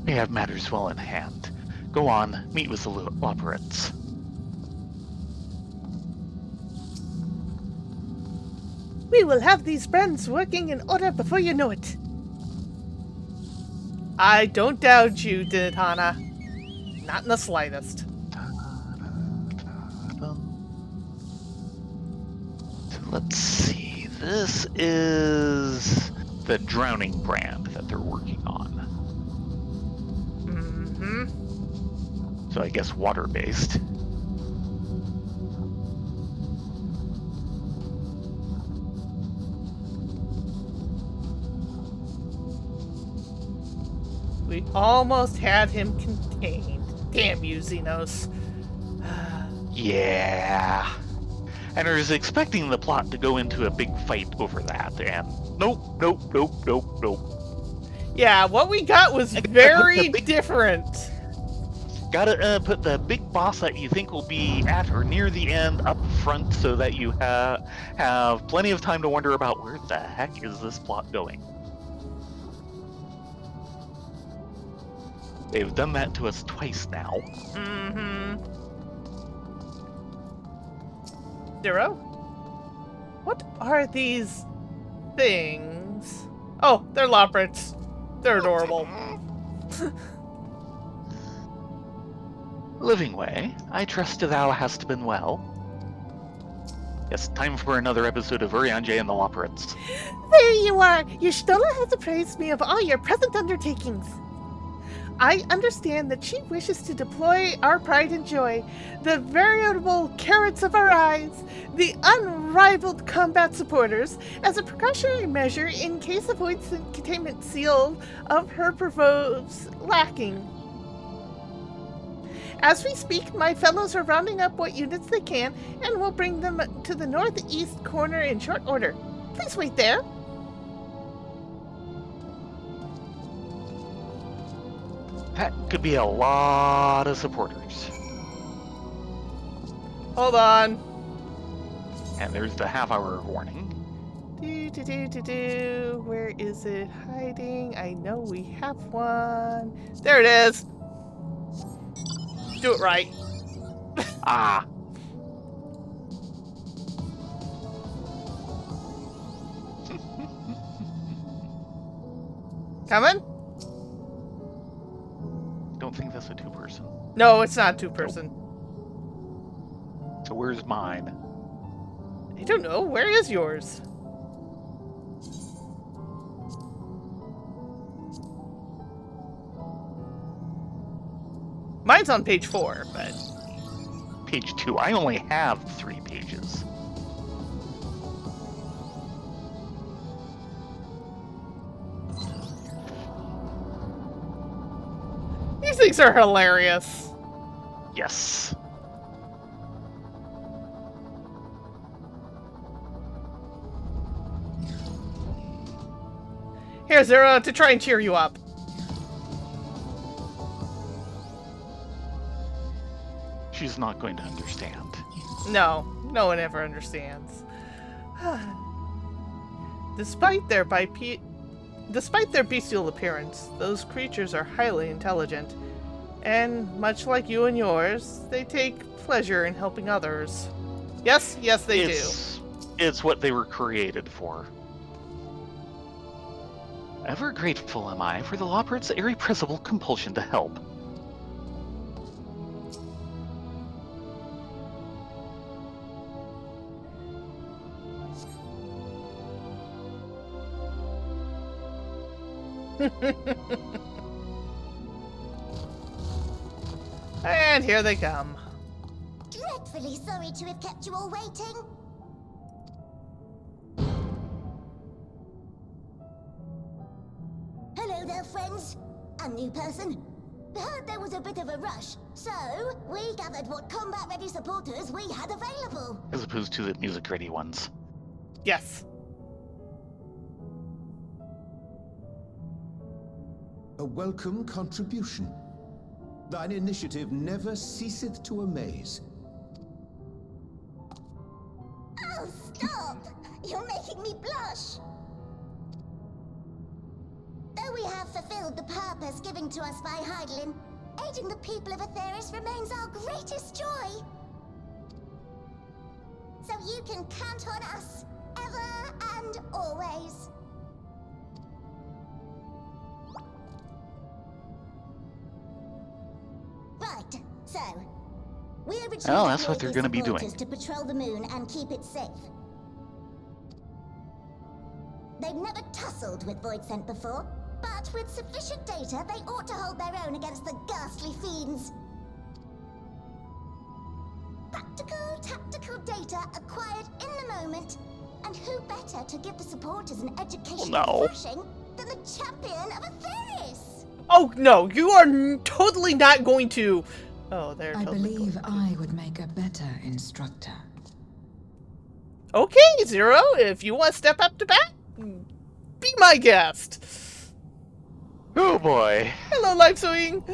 We have matters well in hand. Go on, meet with the Lopperets. We will have these brands working in order before you know it. I don't doubt you, Dinatana. Not in the slightest. So let's see. This is the drowning brand that they're working on. So I guess water-based. We almost had him contained. Damn you, Xenos. Yeah. And I was expecting the plot to go into a big fight over that, and nope. Yeah, what we got was very different. Gotta put the big boss that you think will be at or near the end up front so that you have plenty of time to wonder about where the heck is this plot going. They've done that to us twice now. Zero? What are these things? Oh, they're Lopperets. They're adorable. Livingway, I trust thou hast been well. Yes, time for another episode of Urianger and the Lopperets. There you are! Y'shtola has appraised me of all your present undertakings. I understand that she wishes to deploy our pride and joy, the veritable carrots of our eyes, the unrivaled combat supporters, as a precautionary measure in case of voidsent containment seal of her proves lacking. As we speak, my fellows are rounding up what units they can, and will bring them to the northeast corner in short order. Please wait there. That could be a lot of supporters. Hold on. And there's the half-hour warning. Where is it hiding? I know we have one. There it is. Do it right. Ah. Coming? Don't think that's a two-person. No, it's not two-person. So where's mine? I don't know. Where is yours? Mine's on page 4, but... Page 2. I only have 3 pages. These things are hilarious. Yes. Here, Zero, to try and cheer you up. She's not going to understand. No, no one ever understands. Despite their bestial appearance, those creatures are highly intelligent, and much like you and yours, they take pleasure in helping others. Yes, yes, they do. It's what they were created for. Ever grateful am I for the Lawbirds' irrepressible compulsion to help. And here they come. Dreadfully sorry to have kept you all waiting. Hello there, friends. A new person. Heard there was a bit of a rush, so we gathered what combat-ready supporters we had available. As opposed to the music-ready ones. Yes. A welcome contribution. Thine initiative never ceaseth to amaze. Oh, stop! You're making me blush. Though we have fulfilled the purpose given to us by Heidelin, aiding the people of Aetheris remains our greatest joy. So you can count on us, ever and always. Right, so we originally Well, that's what deployed they're these going to be supporters doing. to patrol the moon and keep it safe. They've never tussled with Voidsent before, but with sufficient data, they ought to hold their own against the ghastly fiends. Practical, tactical data acquired in the moment, and who better to give the supporters an educational thrashing than the champion of Aetheris? Oh, no, you are totally not going to... Oh, they're I totally believe I would make a better instructor. Okay, Zero, if you want to step up to bat, be my guest. Oh boy. Hello, Life Swing.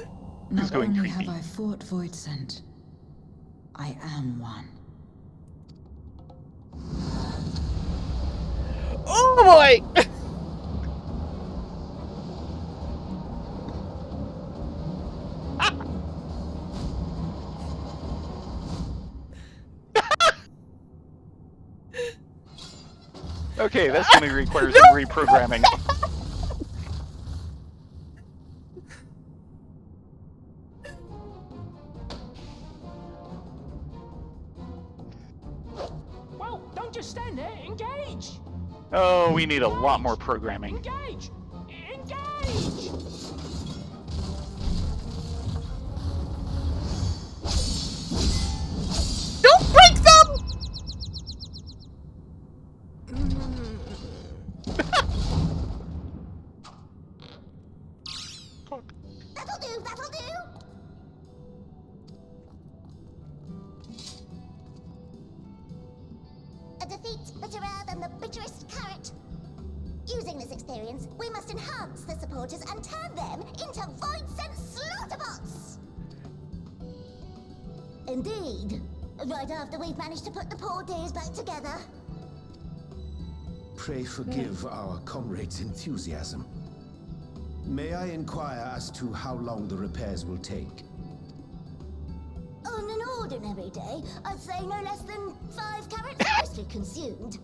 Not only have I fought Voidsent, I am one. Oh boy! Okay, that's going to require some reprogramming. Well, don't just stand there. Engage! Oh, we need a lot more programming. Engage! Engage! Don't break them! That'll do, that'll do! A defeat bitterer than the bitterest carrot. Using this experience, we must enhance the supporters and turn them into void-sense slaughterbots! Indeed. Right after we've managed to put the poor dears back together. Pray forgive our comrade's enthusiasm. May I inquire as to how long the repairs will take? On an ordinary day, I'd say no less than 5 carrots mostly consumed.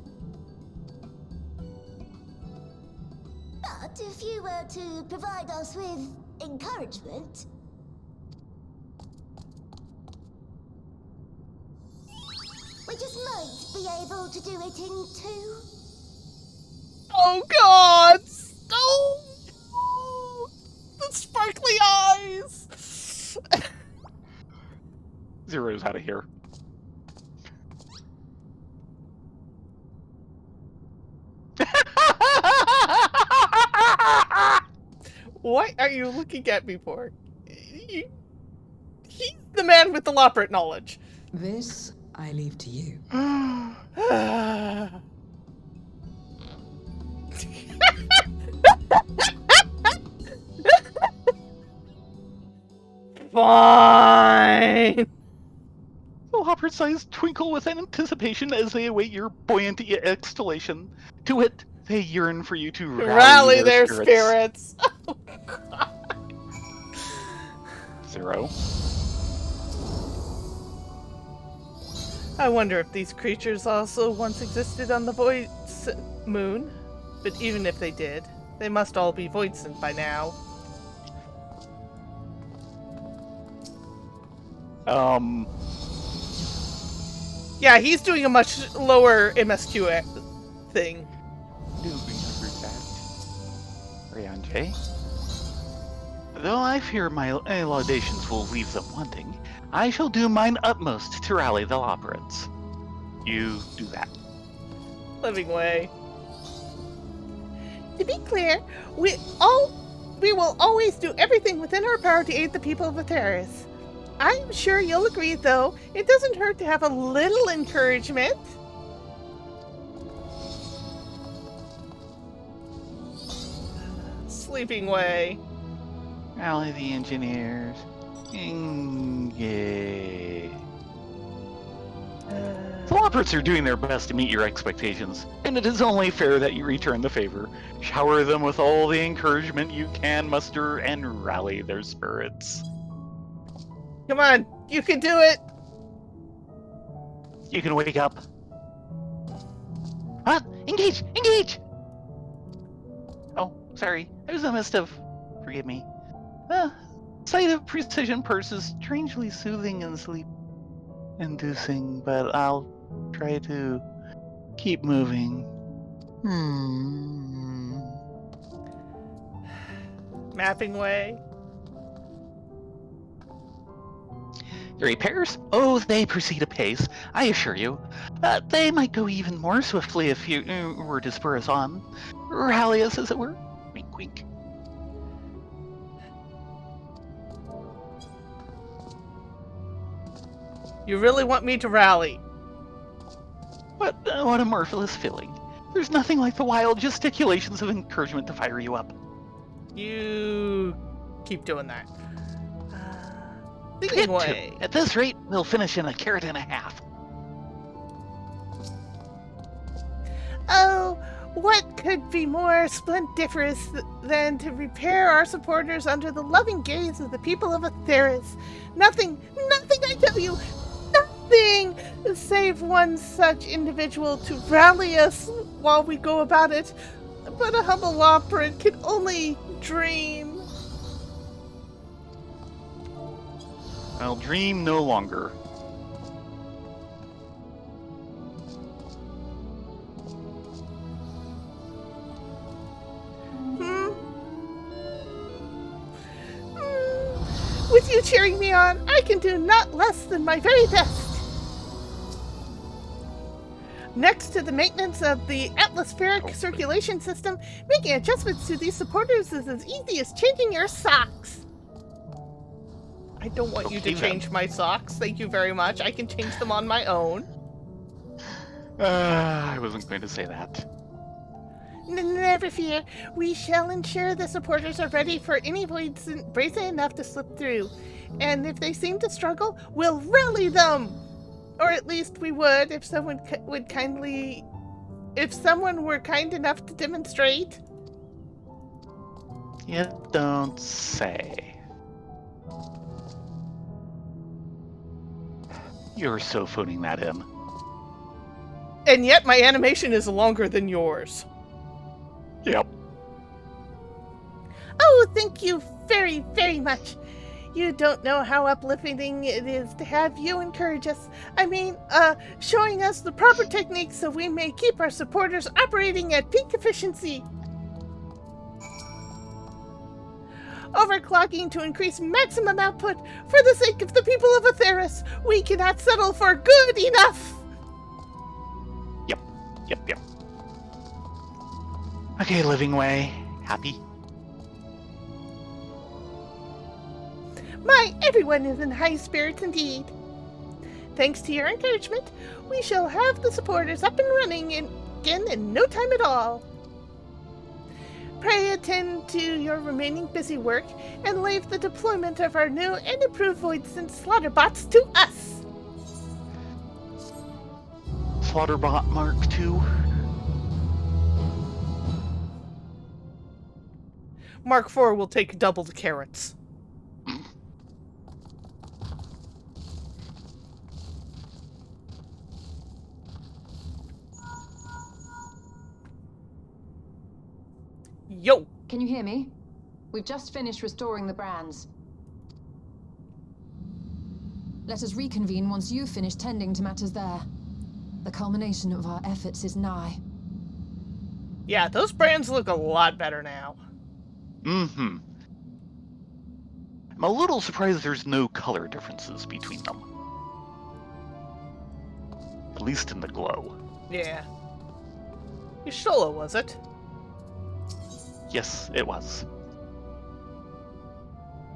But if you were to provide us with encouragement, we just might be able to do it in 2. Oh God! Oh! The sparkly eyes! Zero's out of here. What are you looking at me for? He's the man with the Loppert knowledge. This I leave to you. Fine. The Loppert's eyes twinkle with anticipation as they await your buoyant exhalation. To it, they yearn for you to rally their spirits. Oh, God. Zero. I wonder if these creatures also once existed on the Void Moon. But even if they did, they must all be Voidsent by now. Yeah, he's doing a much lower MSQ thing. Though I fear my laudations will leave them wanting, I shall do mine utmost to rally the Lopperets. You do that. Living way. To be clear, we will always do everything within our power to aid the people of Atheris. I'm sure you'll agree, though, it doesn't hurt to have a little encouragement. Sleeping way. Rally the engineers. Yay. The Lopperets are doing their best to meet your expectations, and it is only fair that you return the favor. Shower them with all the encouragement you can muster and rally their spirits. Come on, you can do it! You can wake up. What? Engage! Engage! Oh, sorry. I was a mischief. Forgive me. Sight of precision purse is strangely soothing and sleep-inducing, but I'll try to keep moving. Mapping way. The repairs? Oh, they proceed apace, I assure you. They might go even more swiftly if you were to spur us on. Rally us, as it were. Wink, wink. You really want me to rally? What a marvelous feeling. There's nothing like the wild gesticulations of encouragement to fire you up. You keep doing that. Thinking way. At this rate, we'll finish in a carrot and a half. Oh, what could be more splendiferous than to repair our supporters under the loving gaze of the people of Atheris? Nothing, I tell you, nothing save one such individual to rally us while we go about it. But a humble Lopperet can only dream. I'll dream no longer. With you cheering me on, I can do not less than my very best. Next to the maintenance of the atmospheric circulation system, making adjustments to these supporters is as easy as changing your socks. I don't want you to change my socks. Thank you very much. I can change them on my own. I wasn't going to say that. Never fear. We shall ensure the supporters are ready for any voids brazen enough to slip through. And if they seem to struggle, we'll rally them! Or at least we would if someone if someone were kind enough to demonstrate. You don't say. You're so phoning that in. And yet my animation is longer than yours. Yep. Oh, thank you very, very much. You don't know how uplifting it is to have you encourage us. I mean, showing us the proper techniques so we may keep our supporters operating at peak efficiency. Overclocking to increase maximum output for the sake of the people of Atheris. We cannot settle for good enough. Yep. Okay, Living Way. Happy? My, everyone is in high spirits indeed. Thanks to your encouragement, we shall have the supporters up and running again in no time at all. Pray attend to your remaining busy work and leave the deployment of our new and improved Voidsent Slaughterbots to us. Slaughterbot Mark II? Mark IV will take double the carrots. Yo! Can you hear me? We've just finished restoring the brands. Let us reconvene once you've finished tending to matters there. The culmination of our efforts is nigh. Yeah, those brands look a lot better now. Mm-hmm. I'm a little surprised there's no color differences between them. At least in the glow. Yeah. Y'shtola, was it? Yes, it was.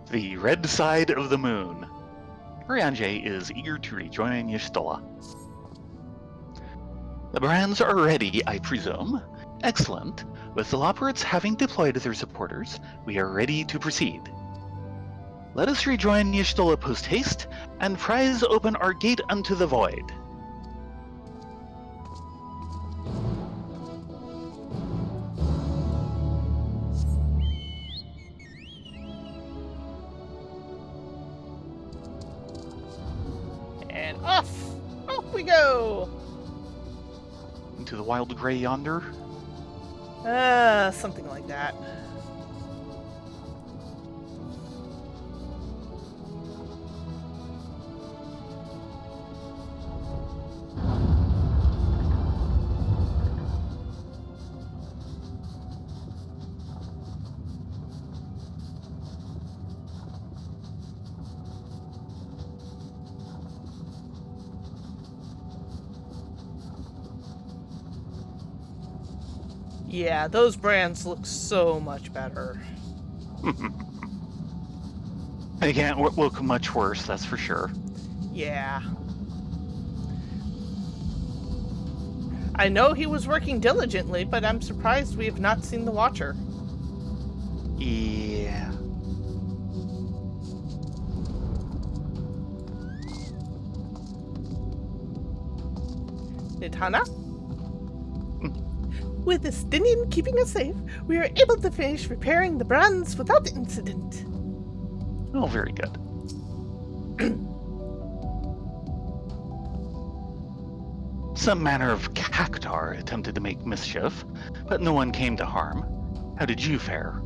The red side of the moon. Ryanje is eager to rejoin Y'shtola. The brands are ready, I presume. Excellent. With the Loperates having deployed their supporters, we are ready to proceed. Let us rejoin Y'shtola post-haste, and prize open our gate unto the void. And off we go! Into the wild gray yonder? Something like that. Yeah, those brands look so much better. They can't look much worse, that's for sure. Yeah. I know he was working diligently, but I'm surprised we have not seen the Watcher. Yeah. Nidhana? With the Stinian keeping us safe, we are able to finish repairing the brands without incident. Oh, very good. Some manner of cactar attempted to make mischief, but no one came to harm. How did you fare?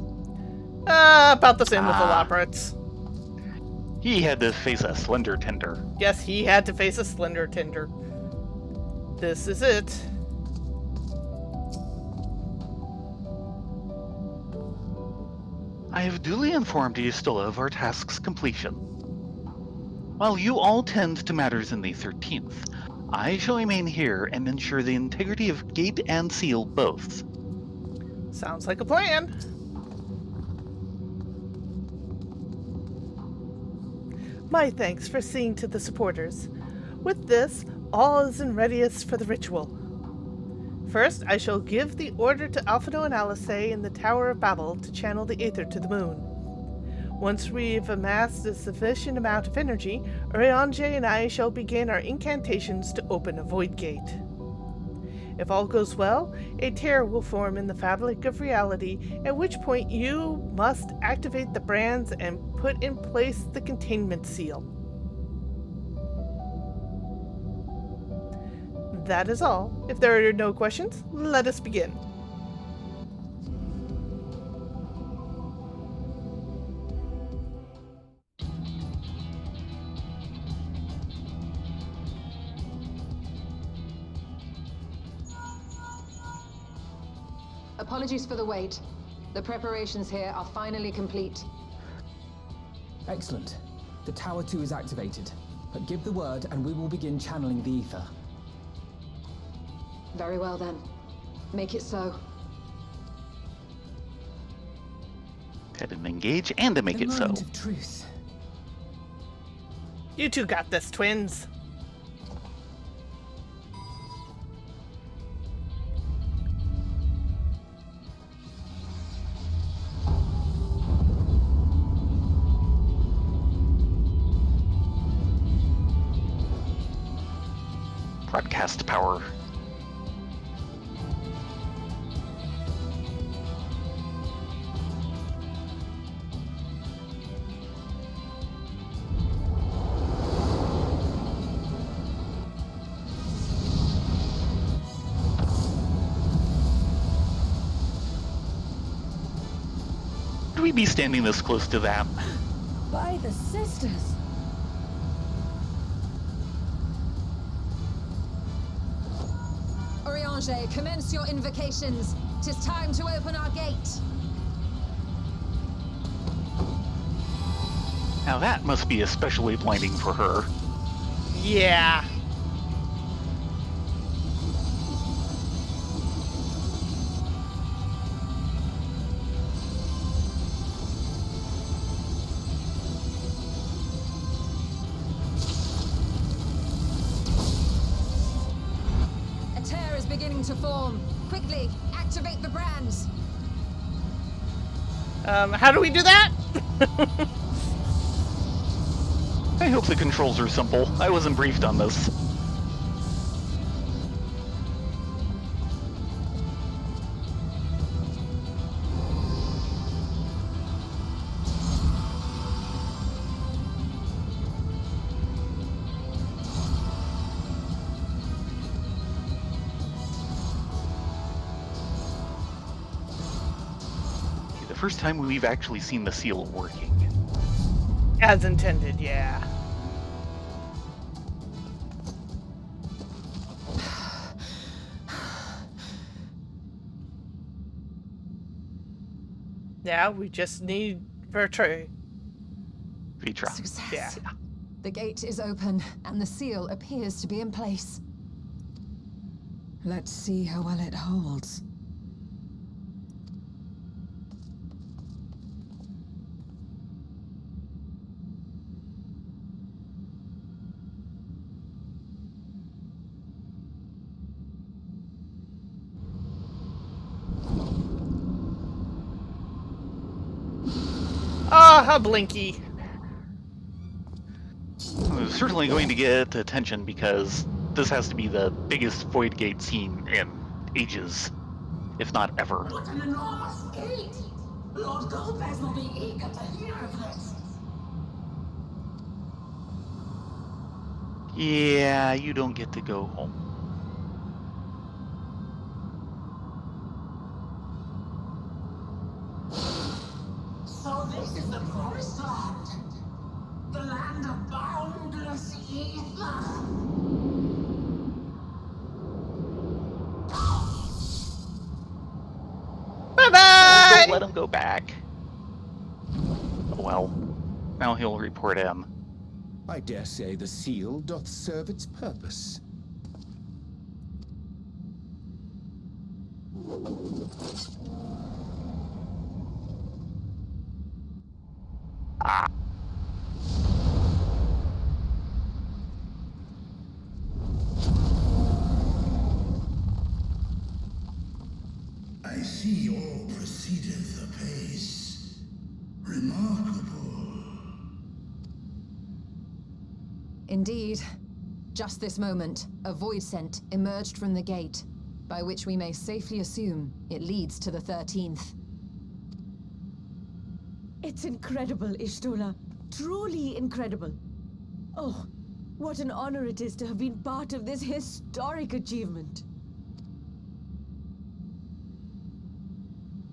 About the same with the Loperates. He had to face a slender tender. Yes, he had to face a slender tender. This is it. I have duly informed Y'shtola of our task's completion. While you all tend to matters in the 13th, I shall remain here and ensure the integrity of gate and seal both. Sounds like a plan. My thanks for seeing to the supporters. With this, all is in readiness for the ritual. First, I shall give the order to Alphino and Alice in the Tower of Babel to channel the Aether to the moon. Once we've amassed a sufficient amount of energy, Urianger and I shall begin our incantations to open a void gate. If all goes well, a tear will form in the fabric of reality, at which point you must activate the brands and put in place the containment seal. That is all. If there are no questions, let us begin. Apologies for the wait. The preparations here are finally complete. Excellent. The Tower 2 is activated. But give the word and we will begin channeling the ether. Very well then. Make it so. Had an engage and to make The it so. moment of truth. You two got this, twins. Broadcast power. Would we be standing this close to that? By the sisters. Urianger, commence your invocations. 'Tis time to open our gate. Now that must be especially blinding for her. Yeah. A tear is beginning to form. Quickly, activate the brands. How do we do that? I hope the controls are simple. I wasn't briefed on this. The first time we've actually seen the seal working. As intended, yeah. Now we just need Vertru. Vitra. Success. Yeah. The gate is open, and the seal appears to be in place. Let's see how well it holds. Ah, a Blinky. It's certainly going to get attention because this has to be the biggest void gate scene in ages, if not ever. What an enormous gate! Lord Golbez will be eager to hear of this. Yeah, you don't get to go home. So this is the promised land. The land of boundless ether. Bye-bye! Don't let him go back. Oh well. Now he'll report in. I dare say the seal doth serve its purpose. Ah. see all proceedeth apace. Remarkable. Indeed. Just this moment, a void scent emerged from the gate, by which we may safely assume it leads to the 13th. It's incredible, Ishtola. Truly incredible. Oh, what an honor it is to have been part of this historic achievement.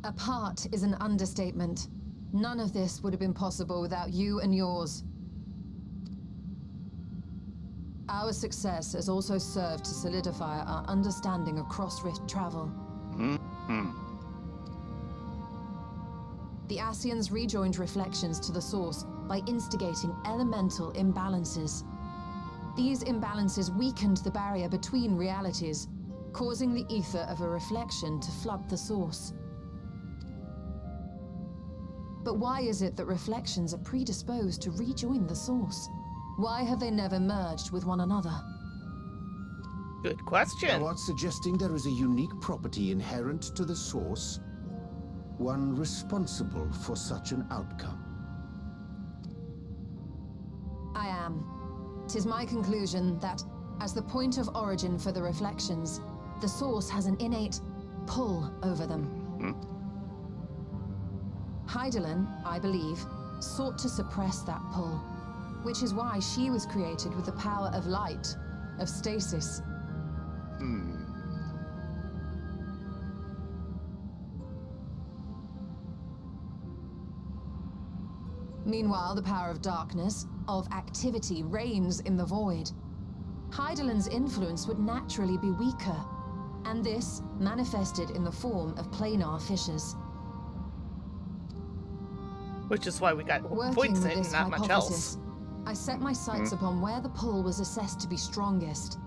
A part is an understatement. None of this would have been possible without you and yours. Our success has also served to solidify our understanding of cross-rift travel. The Ascians rejoined reflections to the source by instigating elemental imbalances. These imbalances weakened the barrier between realities, causing the ether of a reflection to flood the source. But why is it that reflections are predisposed to rejoin the source? Why have they never merged with one another? Good question. Thou art suggesting there is a unique property inherent to the source, one responsible for such an outcome. I am. 'Tis my conclusion that, as the point of origin for the reflections, the source has an innate pull over them. Hydaelyn, I believe, sought to suppress that pull, which is why she was created with the power of light, of stasis. Meanwhile, the power of darkness, of activity, reigns in the void. Hydaelyn's influence would naturally be weaker, and this manifested in the form of planar fissures. Which is why we got Working points with in, this not much else. hypothesis, I set my sights upon where the pull was assessed to be strongest,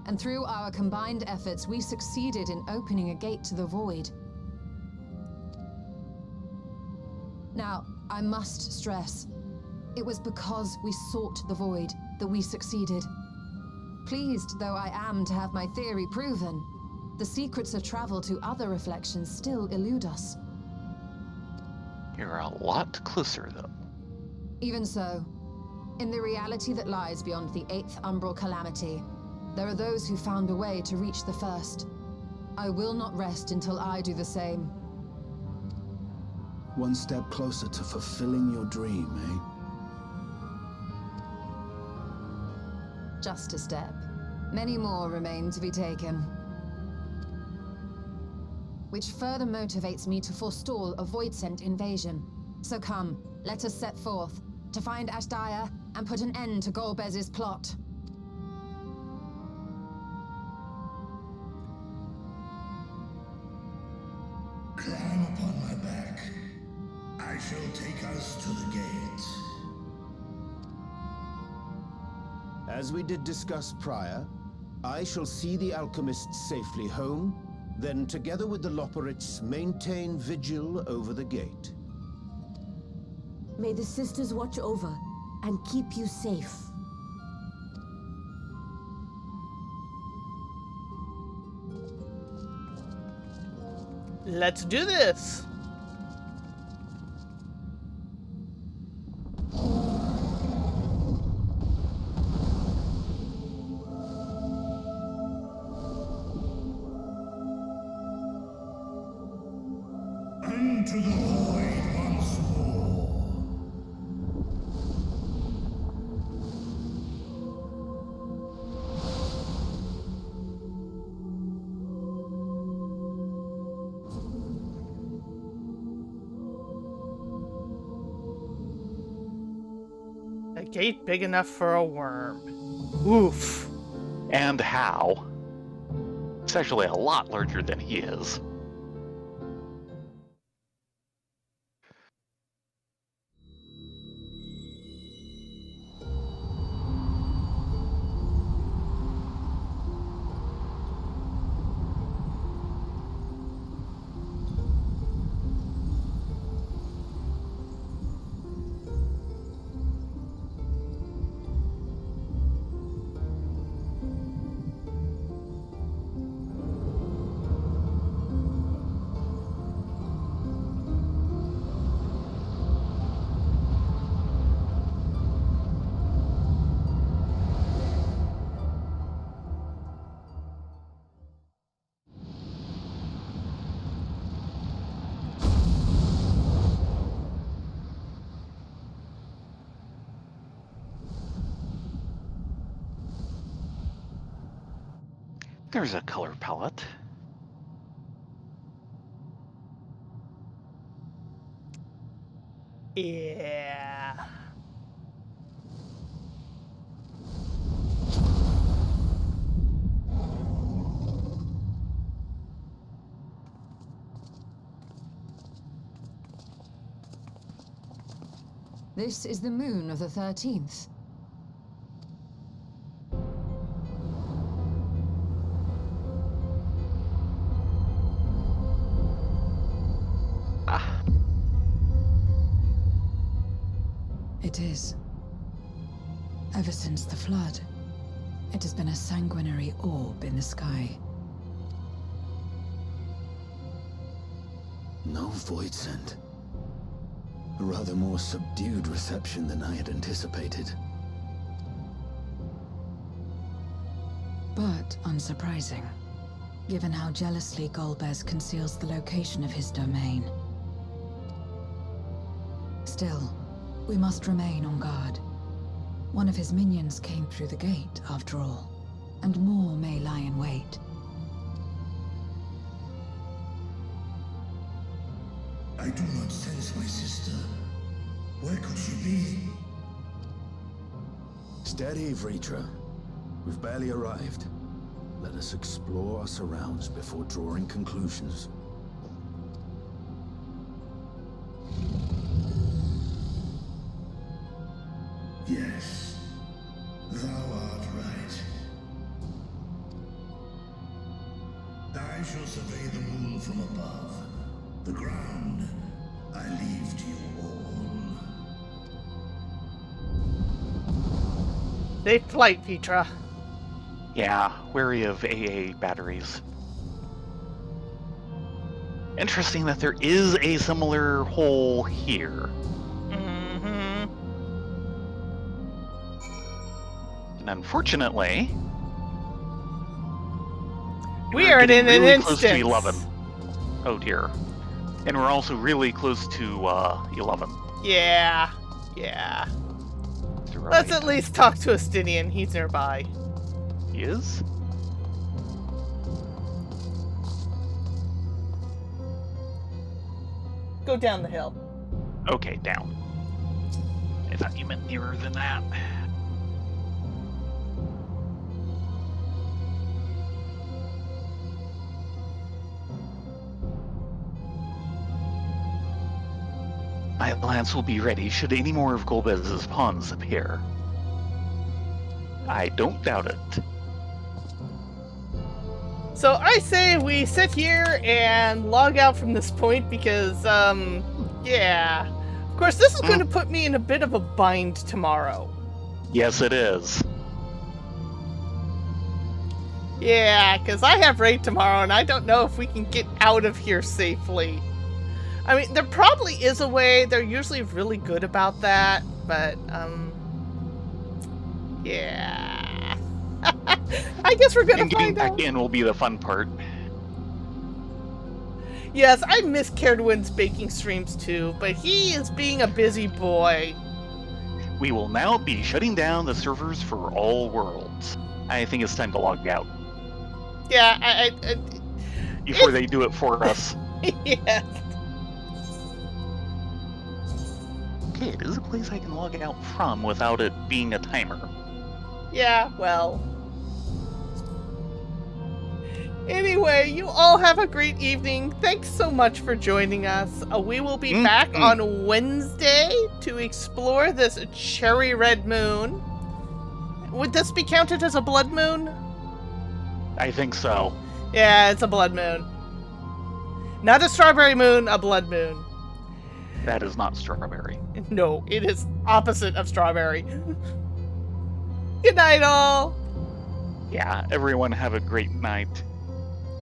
and through our combined efforts, we succeeded in opening a gate to the void. Now, I must stress, it was because we sought the void that we succeeded. Pleased though I am to have my theory proven, the secrets of travel to other reflections still elude us. You're a lot closer, though. Even so, in the reality that lies beyond the 8th umbral calamity, there are those who found a way to reach the first. I will not rest until I do the same. One step closer to fulfilling your dream, eh? Just a step. Many more remain to be taken. Which further motivates me to forestall a void-sent invasion. So come, let us set forth, to find Ashdaya and put an end to Golbez's plot. Climb upon my back. I shall take us to the gate. As we did discuss prior, I shall see the alchemists safely home, then together with the Loporrits maintain vigil over the gate. May the sisters watch over and keep you safe. Let's do this! Into the void once more. A gate big enough for a worm. Oof. And how? It's actually a lot larger than he is. there's a color palette. Yeah. This is the moon of the 13th. It is. Ever since the flood, it has been a sanguinary orb in the sky. No void scent. A rather more subdued reception than I had anticipated. But unsurprising, given how jealously Golbez conceals the location of his domain. Still, we must remain on guard. One of his minions came through the gate, after all, and more may lie in wait. I do not sense my sister. Where could she be? Steady, Vritra. We've barely arrived. Let us explore our surrounds before drawing conclusions. Yes, thou art right. I shall survey the moon from above. The ground, I leave to you all. Safe flight, Petra. Yeah, wary of AA batteries. Interesting that there is a similar hole here. Mm-hmm. And unfortunately, we are in an really instance. Close to 11. Oh dear. And we're also really close to 11. Yeah. Yeah. Let's at least talk to Astinian. He's nearby. He is? Go down the hill. Okay, down. I thought you meant nearer than that. My lance will be ready should any more of Golbez's pawns appear. I don't doubt it. So I say we sit here and log out from this point because, yeah. Of course, this is going to put me in a bit of a bind tomorrow. Yes, it is. Yeah, because I have raid tomorrow and I don't know if we can get out of here safely. I mean, there probably is a way. They're usually really good about that, but, yeah. I guess we're gonna getting find out. back in will be the fun part. Yes, I miss Caradwin's baking streams too, but he is being a busy boy. We will now be shutting down the servers for all worlds. I think it's time to log out. Yeah, before they do it for us. Yeah. Okay, it is a place I can log out from without it being a timer. Yeah, well. Anyway, you all have a great evening. Thanks so much for joining us. We will be back on Wednesday to explore this cherry red moon. Would this be counted as a blood moon? I think so. Yeah, it's a blood moon. Not a strawberry moon, a blood moon. That is not strawberry. No, it is opposite of strawberry. Good night, all. Yeah, everyone have a great night.